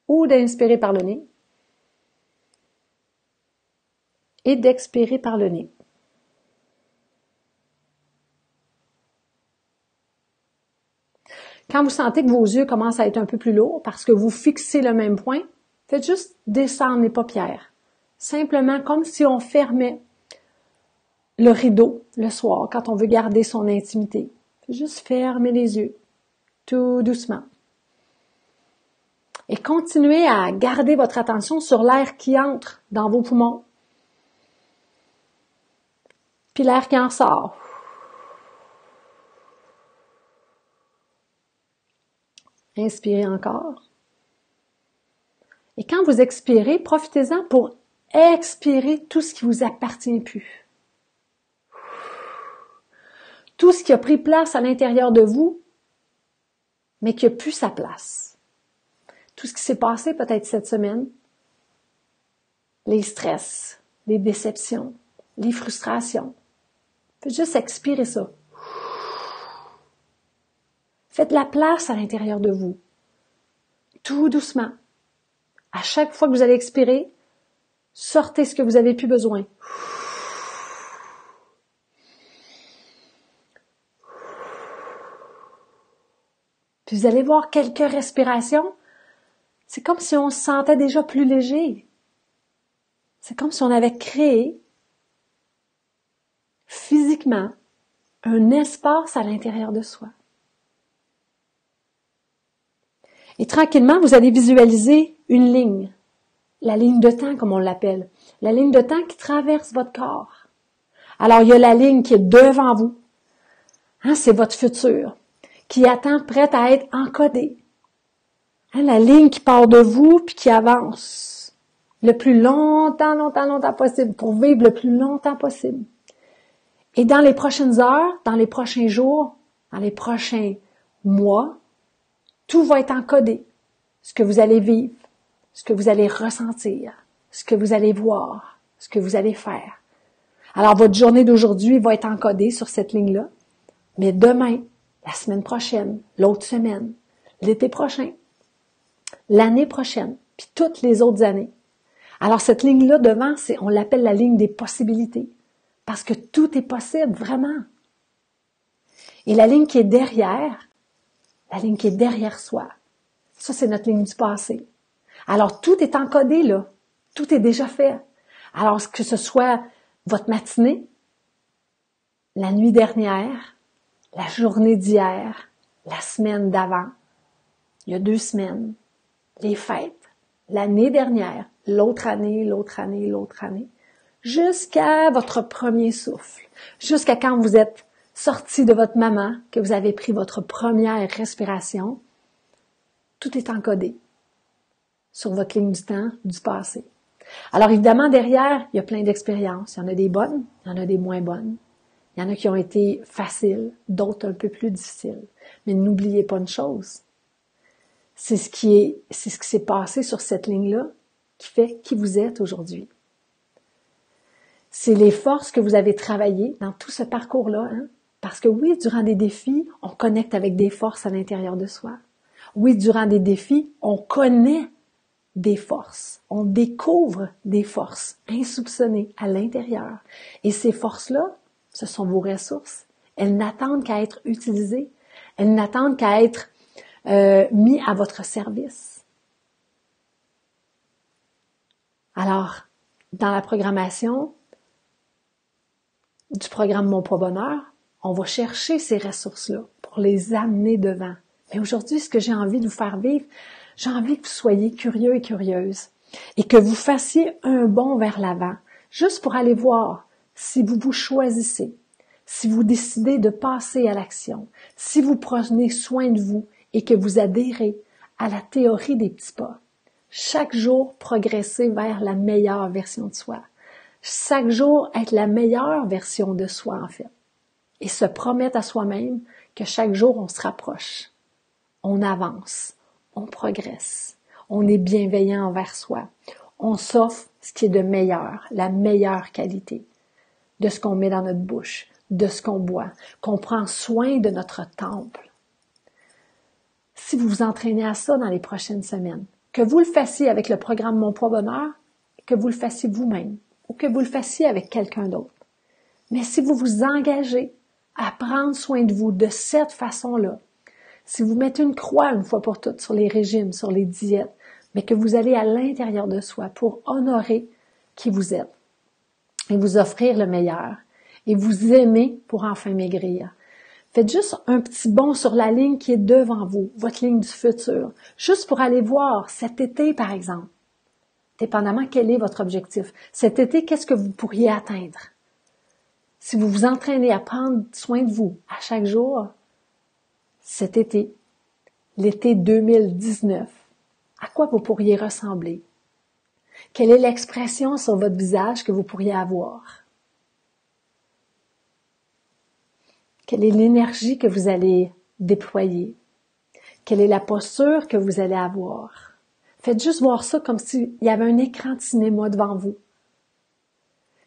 ou d'inspirer par le nez et d'expirer par le nez. Quand vous sentez que vos yeux commencent à être un peu plus lourds parce que vous fixez le même point, faites juste descendre les paupières. Simplement comme si on fermait le rideau le soir quand on veut garder son intimité. Faites juste fermer les yeux, tout doucement. Et continuez à garder votre attention sur l'air qui entre dans vos poumons, puis l'air qui en sort. Inspirez encore. Et quand vous expirez, profitez-en pour expirer tout ce qui vous appartient plus. Tout ce qui a pris place à l'intérieur de vous, mais qui n'a plus sa place. Tout ce qui s'est passé peut-être cette semaine, les stress, les déceptions, les frustrations. Faites juste expirer ça. Faites la place à l'intérieur de vous, tout doucement. À chaque fois que vous allez expirer, sortez ce que vous avez plus besoin. Puis vous allez voir quelques respirations. C'est comme si on se sentait déjà plus léger. C'est comme si on avait créé physiquement un espace à l'intérieur de soi. Et tranquillement, vous allez visualiser une ligne, la ligne de temps comme on l'appelle, la ligne de temps qui traverse votre corps. Alors, il y a la ligne qui est devant vous. Hein, c'est votre futur, qui attend prête à être encodée. Hein, la ligne qui part de vous puis qui avance le plus longtemps possible pour vivre le plus longtemps possible. Et dans les prochaines heures, dans les prochains jours, dans les prochains mois, tout va être encodé. Ce que vous allez vivre, ce que vous allez ressentir, ce que vous allez voir, ce que vous allez faire. Alors, votre journée d'aujourd'hui va être encodée sur cette ligne-là. Mais demain, la semaine prochaine, l'autre semaine, l'été prochain, l'année prochaine, puis toutes les autres années. Alors, cette ligne-là devant, on l'appelle la ligne des possibilités. Parce que tout est possible, vraiment. Et la ligne qui est derrière soi, ça, c'est notre ligne du passé. Alors, tout est encodé, là. Tout est déjà fait. Alors, que ce soit votre matinée, la nuit dernière, la journée d'hier, la semaine d'avant, il y a 2 semaines, les fêtes, l'année dernière, l'autre année, jusqu'à votre premier souffle, jusqu'à quand vous êtes sorti de votre maman, que vous avez pris votre première respiration, tout est encodé sur votre ligne du temps, du passé. Alors évidemment, derrière, il y a plein d'expériences. Il y en a des bonnes, il y en a des moins bonnes. Il y en a qui ont été faciles, d'autres un peu plus difficiles. Mais n'oubliez pas une chose. C'est ce qui s'est passé sur cette ligne-là qui fait qui vous êtes aujourd'hui. C'est les forces que vous avez travaillées dans tout ce parcours-là. Hein? Parce que oui, durant des défis, on connecte avec des forces à l'intérieur de soi. Oui, durant des défis, on connaît des forces. On découvre des forces insoupçonnées à l'intérieur. Et ces forces-là, ce sont vos ressources. Elles n'attendent qu'à être utilisées. Elles n'attendent qu'à être mises à votre service. Alors, dans la programmation du programme Mon Poids Bonheur, on va chercher ces ressources-là pour les amener devant. Mais aujourd'hui, ce que j'ai envie de vous faire vivre, j'ai envie que vous soyez curieux et curieuses et que vous fassiez un bond vers l'avant, juste pour aller voir si vous vous choisissez, si vous décidez de passer à l'action, si vous prenez soin de vous et que vous adhérez à la théorie des petits pas. Chaque jour, progresser vers la meilleure version de soi. Chaque jour, être la meilleure version de soi, en fait. Et se promettre à soi-même que chaque jour, on se rapproche. On avance. On progresse. On est bienveillant envers soi. On s'offre ce qui est de meilleur, la meilleure qualité de ce qu'on met dans notre bouche, de ce qu'on boit, qu'on prend soin de notre temple. Si vous vous entraînez à ça dans les prochaines semaines, que vous le fassiez avec le programme Mon Poids Bonheur, que vous le fassiez vous-même ou que vous le fassiez avec quelqu'un d'autre. Mais si vous vous engagez à prendre soin de vous de cette façon-là, si vous mettez une croix une fois pour toutes sur les régimes, sur les diètes, mais que vous allez à l'intérieur de soi pour honorer qui vous êtes et vous offrir le meilleur et vous aimer pour enfin maigrir. Faites juste un petit bond sur la ligne qui est devant vous, votre ligne du futur, juste pour aller voir cet été, par exemple, dépendamment quel est votre objectif. Cet été, qu'est-ce que vous pourriez atteindre? Si vous vous entraînez à prendre soin de vous à chaque jour, cet été, l'été 2019, à quoi vous pourriez ressembler? Quelle est l'expression sur votre visage que vous pourriez avoir? Quelle est l'énergie que vous allez déployer? Quelle est la posture que vous allez avoir? Faites juste voir ça comme s'il y avait un écran de cinéma devant vous.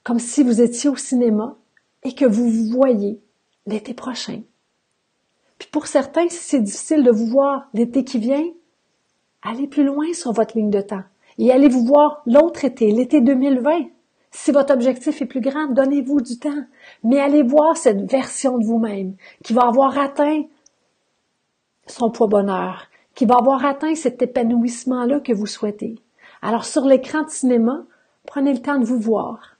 Comme si vous étiez au cinéma et que vous vous voyez l'été prochain. Puis pour certains, si c'est difficile de vous voir l'été qui vient, allez plus loin sur votre ligne de temps et allez vous voir l'autre été, l'été 2020. Si votre objectif est plus grand, donnez-vous du temps. Mais allez voir cette version de vous-même qui va avoir atteint son poids bonheur, qui va avoir atteint cet épanouissement-là que vous souhaitez. Alors sur l'écran de cinéma, prenez le temps de vous voir.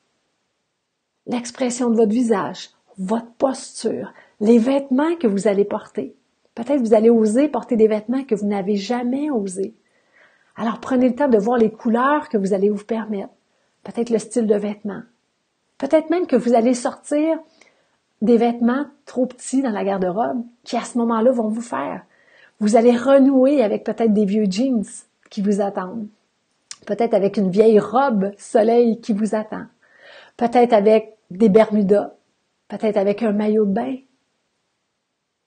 L'expression de votre visage, votre posture, les vêtements que vous allez porter. Peut-être vous allez oser porter des vêtements que vous n'avez jamais osé. Alors prenez le temps de voir les couleurs que vous allez vous permettre. Peut-être le style de vêtements. Peut-être même que vous allez sortir des vêtements trop petits dans la garde-robe qui, à ce moment-là, vont vous faire. Vous allez renouer avec peut-être des vieux jeans qui vous attendent. Peut-être avec une vieille robe soleil qui vous attend. Peut-être avec des bermudas. Peut-être avec un maillot de bain.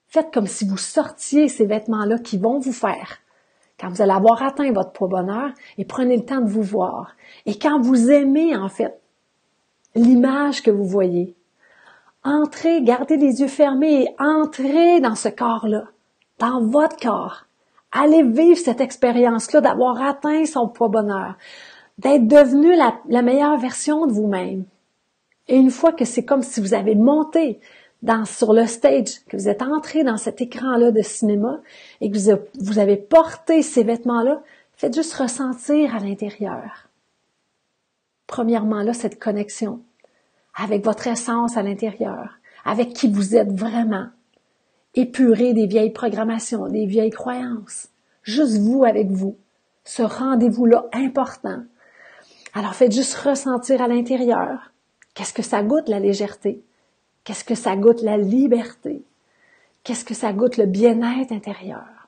Faites comme si vous sortiez ces vêtements-là qui vont vous faire. Quand vous allez avoir atteint votre poids bonheur, et prenez le temps de vous voir. Et quand vous aimez, en fait, l'image que vous voyez, entrez, gardez les yeux fermés et entrez dans ce corps-là, dans votre corps. Allez vivre cette expérience-là d'avoir atteint son poids bonheur, d'être devenu la meilleure version de vous-même. Et une fois que c'est comme si vous avez monté sur le stage, que vous êtes entré dans cet écran-là de cinéma et que vous avez porté ces vêtements-là, faites juste ressentir à l'intérieur. Premièrement, là, cette connexion avec votre essence à l'intérieur, avec qui vous êtes vraiment. Épurez des vieilles programmations, des vieilles croyances. Juste vous avec vous. Ce rendez-vous-là important. Alors faites juste ressentir à l'intérieur. Qu'est-ce que ça goûte, la légèreté? Qu'est-ce que ça goûte, la liberté? Qu'est-ce que ça goûte, le bien-être intérieur?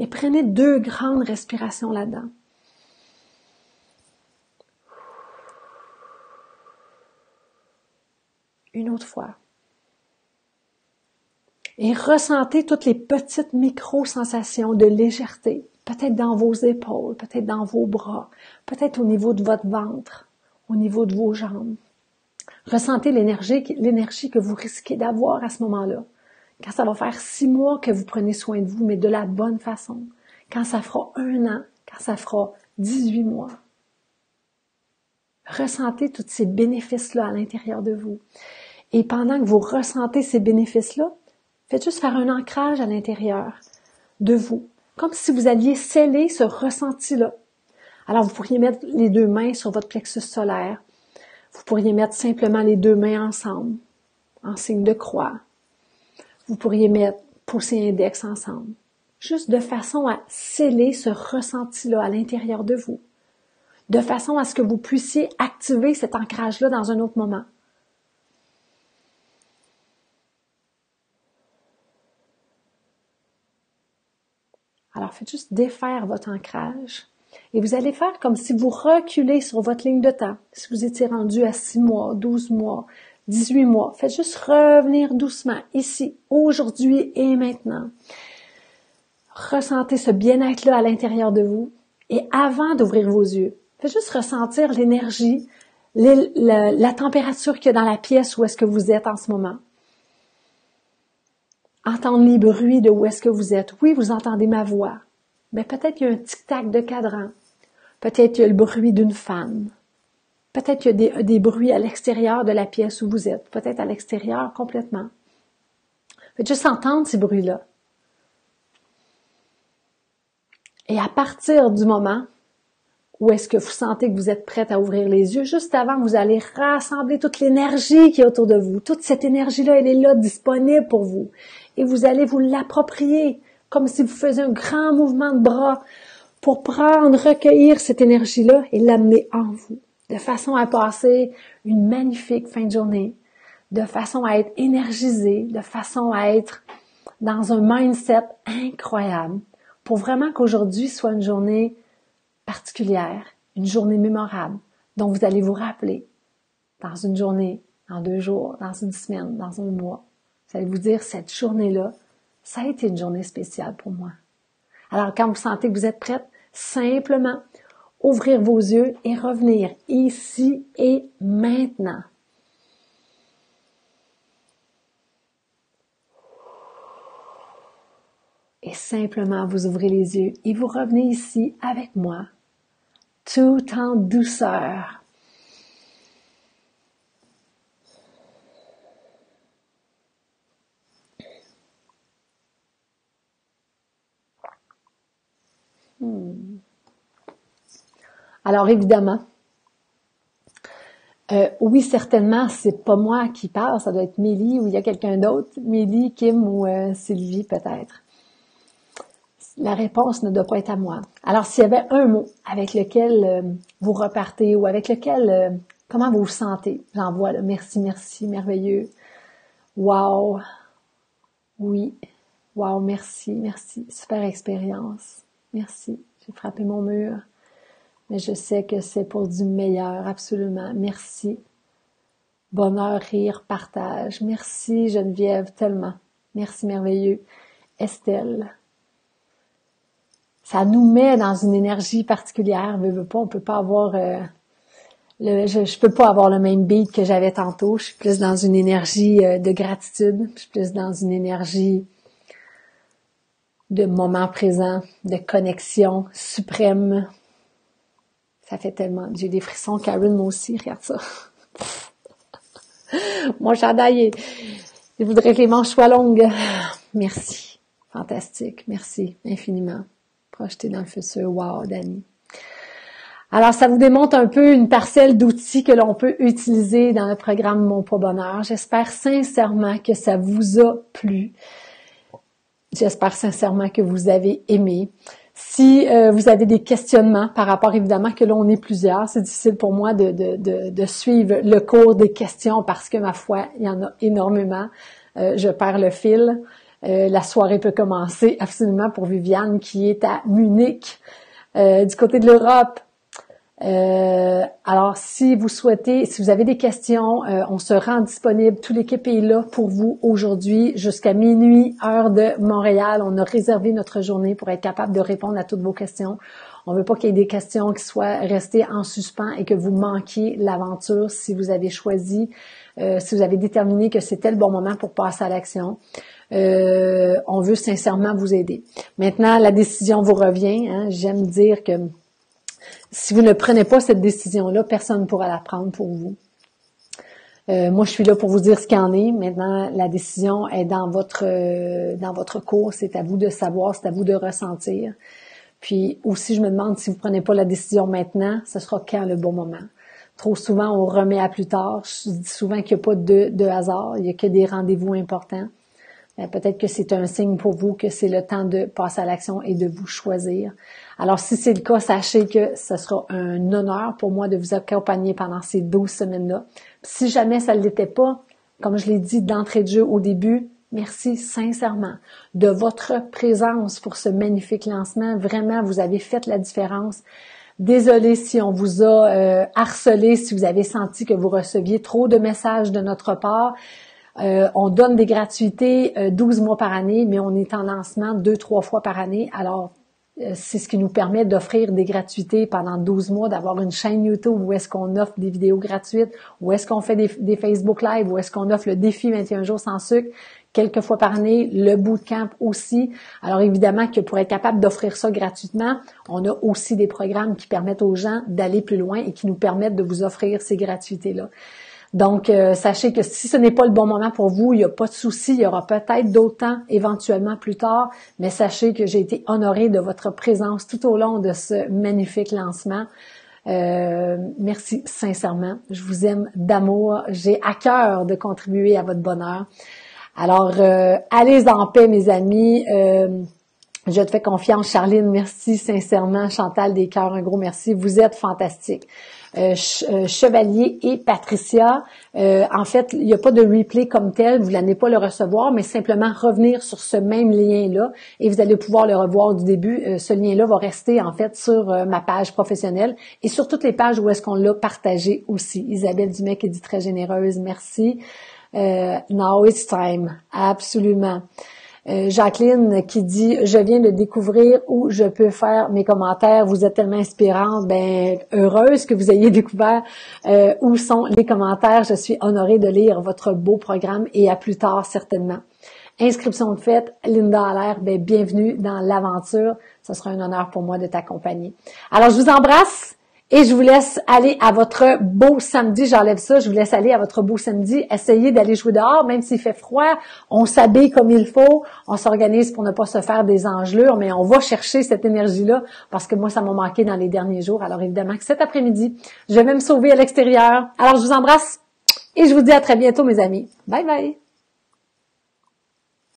Et prenez 2 grandes respirations là-dedans. Une autre fois. Et ressentez toutes les petites micro-sensations de légèreté, peut-être dans vos épaules, peut-être dans vos bras, peut-être au niveau de votre ventre, au niveau de vos jambes. Ressentez l'énergie que vous risquez d'avoir à ce moment-là. Quand ça va faire 6 mois que vous prenez soin de vous, mais de la bonne façon. Quand ça fera 1 an, quand ça fera 18 mois. Ressentez tous ces bénéfices-là à l'intérieur de vous. Et pendant que vous ressentez ces bénéfices-là, faites juste faire un ancrage à l'intérieur de vous, comme si vous alliez sceller ce ressenti-là. Alors, vous pourriez mettre les 2 mains sur votre plexus solaire. Vous pourriez mettre simplement les 2 mains ensemble, en signe de croix. Vous pourriez mettre pouce et index ensemble, juste de façon à sceller ce ressenti-là à l'intérieur de vous, de façon à ce que vous puissiez activer cet ancrage-là dans un autre moment. Alors, faites juste défaire votre ancrage et vous allez faire comme si vous reculez sur votre ligne de temps. Si vous étiez rendu à 6 mois, 12 mois, 18 mois, faites juste revenir doucement ici, aujourd'hui et maintenant. Ressentez ce bien-être-là à l'intérieur de vous et avant d'ouvrir vos yeux, faites juste ressentir l'énergie, la température qu'il y a dans la pièce où est-ce que vous êtes en ce moment. Entendre les bruits de où est-ce que vous êtes. Oui, vous entendez ma voix, mais peut-être qu'il y a un tic-tac de cadran. Peut-être qu'il y a le bruit d'une fan. Peut-être qu'il y a des bruits à l'extérieur de la pièce où vous êtes. Peut-être à l'extérieur complètement. Faites juste entendre ces bruits-là. Et à partir du moment où est-ce que vous sentez que vous êtes prête à ouvrir les yeux, juste avant, vous allez rassembler toute l'énergie qui est autour de vous. Toute cette énergie-là, elle est là, disponible pour vous. Et vous allez vous l'approprier, comme si vous faisiez un grand mouvement de bras pour recueillir cette énergie-là et l'amener en vous, de façon à passer une magnifique fin de journée, de façon à être énergisé, de façon à être dans un mindset incroyable, pour vraiment qu'aujourd'hui soit une journée particulière, une journée mémorable, dont vous allez vous rappeler dans une journée, dans 2 jours, dans une semaine, dans un mois. Vous allez vous dire, cette journée-là, ça a été une journée spéciale pour moi. Alors, quand vous sentez que vous êtes prête, simplement ouvrir vos yeux et revenir ici et maintenant. Et simplement, vous ouvrez les yeux et vous revenez ici avec moi, tout en douceur. Alors évidemment, oui, certainement, c'est pas moi qui parle, ça doit être Mélie ou il y a quelqu'un d'autre, Mélie, Kim ou Sylvie peut-être. La réponse ne doit pas être à moi. Alors s'il y avait un mot avec lequel vous repartez ou avec lequel Comment vous vous sentez? J'en vois là. Merci, merci, merveilleux. Wow. Oui. Wow, merci, merci. Super expérience. Merci. J'ai frappé mon mur. Mais je sais que c'est pour du meilleur, absolument. Merci. Bonheur, rire, partage. Merci Geneviève, tellement. Merci merveilleux. Estelle. Ça nous met dans une énergie particulière. On peut pas avoir je peux pas avoir le même beat que j'avais tantôt. Je suis plus dans une énergie de gratitude. Je suis plus dans une énergie de moment présent, de connexion suprême. Ça fait tellement... J'ai des frissons, Karen, moi aussi, regarde ça. Mon chandail, je voudrais que les manches soient longues. Merci. Fantastique. Merci infiniment. Projeté dans le futur. Wow, Dani. Alors, ça vous démontre un peu une parcelle d'outils que l'on peut utiliser dans le programme Mon Pas Bonheur. J'espère sincèrement que ça vous a plu. J'espère sincèrement que vous avez aimé. Si vous avez des questionnements par rapport, évidemment, que là, on est plusieurs, c'est difficile pour moi de suivre le cours des questions parce que, ma foi, il y en a énormément. Je perds le fil. La soirée peut commencer absolument pour Viviane qui est à Munich, du côté de l'Europe. Alors, si vous souhaitez, si vous avez des questions, on se rend disponible. Toute l'équipe est là pour vous aujourd'hui jusqu'à minuit, heure de Montréal. On a réservé notre journée pour être capable de répondre à toutes vos questions. On veut pas qu'il y ait des questions qui soient restées en suspens et que vous manquiez l'aventure si vous avez choisi, si vous avez déterminé que c'était le bon moment pour passer à l'action. On veut sincèrement vous aider. Maintenant, la décision vous revient. Hein. J'aime dire que si vous ne prenez pas cette décision-là, personne ne pourra la prendre pour vous. Moi, je suis là pour vous dire ce qu'il en est. Maintenant, la décision est dans votre cours. C'est à vous de savoir, c'est à vous de ressentir. Puis aussi, je me demande si vous prenez pas la décision maintenant, ce sera quand le bon moment. Trop souvent, on remet à plus tard. Je dis souvent qu'il n'y a pas de hasard, il n'y a que des rendez-vous importants. Peut-être que c'est un signe pour vous que c'est le temps de passer à l'action et de vous choisir. Alors, si c'est le cas, sachez que ce sera un honneur pour moi de vous accompagner pendant ces 12 semaines-là. Si jamais ça ne l'était pas, comme je l'ai dit d'entrée de jeu au début, merci sincèrement de votre présence pour ce magnifique lancement. Vraiment, vous avez fait la différence. Désolée si on vous a harcelé, si vous avez senti que vous receviez trop de messages de notre part. On donne des gratuités 12 mois par année, mais on est en lancement 2-3 fois par année. Alors, c'est ce qui nous permet d'offrir des gratuités pendant 12 mois, d'avoir une chaîne YouTube où est-ce qu'on offre des vidéos gratuites, où est-ce qu'on fait des Facebook Live, où est-ce qu'on offre le défi 21 jours sans sucre quelques fois par année, le bootcamp aussi. Alors évidemment que pour être capable d'offrir ça gratuitement, on a aussi des programmes qui permettent aux gens d'aller plus loin et qui nous permettent de vous offrir ces gratuités-là. Donc, sachez que si ce n'est pas le bon moment pour vous, il n'y a pas de souci, il y aura peut-être d'autres temps éventuellement plus tard, mais sachez que j'ai été honorée de votre présence tout au long de ce magnifique lancement. Merci sincèrement, je vous aime d'amour, j'ai à cœur de contribuer à votre bonheur. Alors, allez en paix mes amis. Je te fais confiance, Charline, merci sincèrement. Chantal Descœurs, un gros merci. Vous êtes fantastiques. Chevalier et Patricia, en fait, il n'y a pas de replay comme tel, vous n'allez pas le recevoir, mais simplement revenir sur ce même lien-là et vous allez pouvoir le revoir du début. Ce lien-là va rester en fait sur ma page professionnelle et sur toutes les pages où est-ce qu'on l'a partagé aussi. Isabelle Dumais qui dit très généreuse, merci. Now it's time, absolument. Jacqueline qui dit « Je viens de découvrir où je peux faire mes commentaires. Vous êtes tellement inspirante. » Ben, heureuse que vous ayez découvert où sont les commentaires. Je suis honorée de lire votre beau programme et à plus tard certainement. Inscription de faite, Linda Allaire, ben, bienvenue dans l'aventure. Ce sera un honneur pour moi de t'accompagner. Alors, je vous embrasse. Et je vous laisse aller à votre beau samedi. J'enlève ça. Je vous laisse aller à votre beau samedi. Essayez d'aller jouer dehors, même s'il fait froid. On s'habille comme il faut. On s'organise pour ne pas se faire des engelures, mais on va chercher cette énergie-là parce que moi, ça m'a manqué dans les derniers jours. Alors évidemment que cet après-midi, je vais me sauver à l'extérieur. Alors, je vous embrasse et je vous dis à très bientôt, mes amis. Bye bye!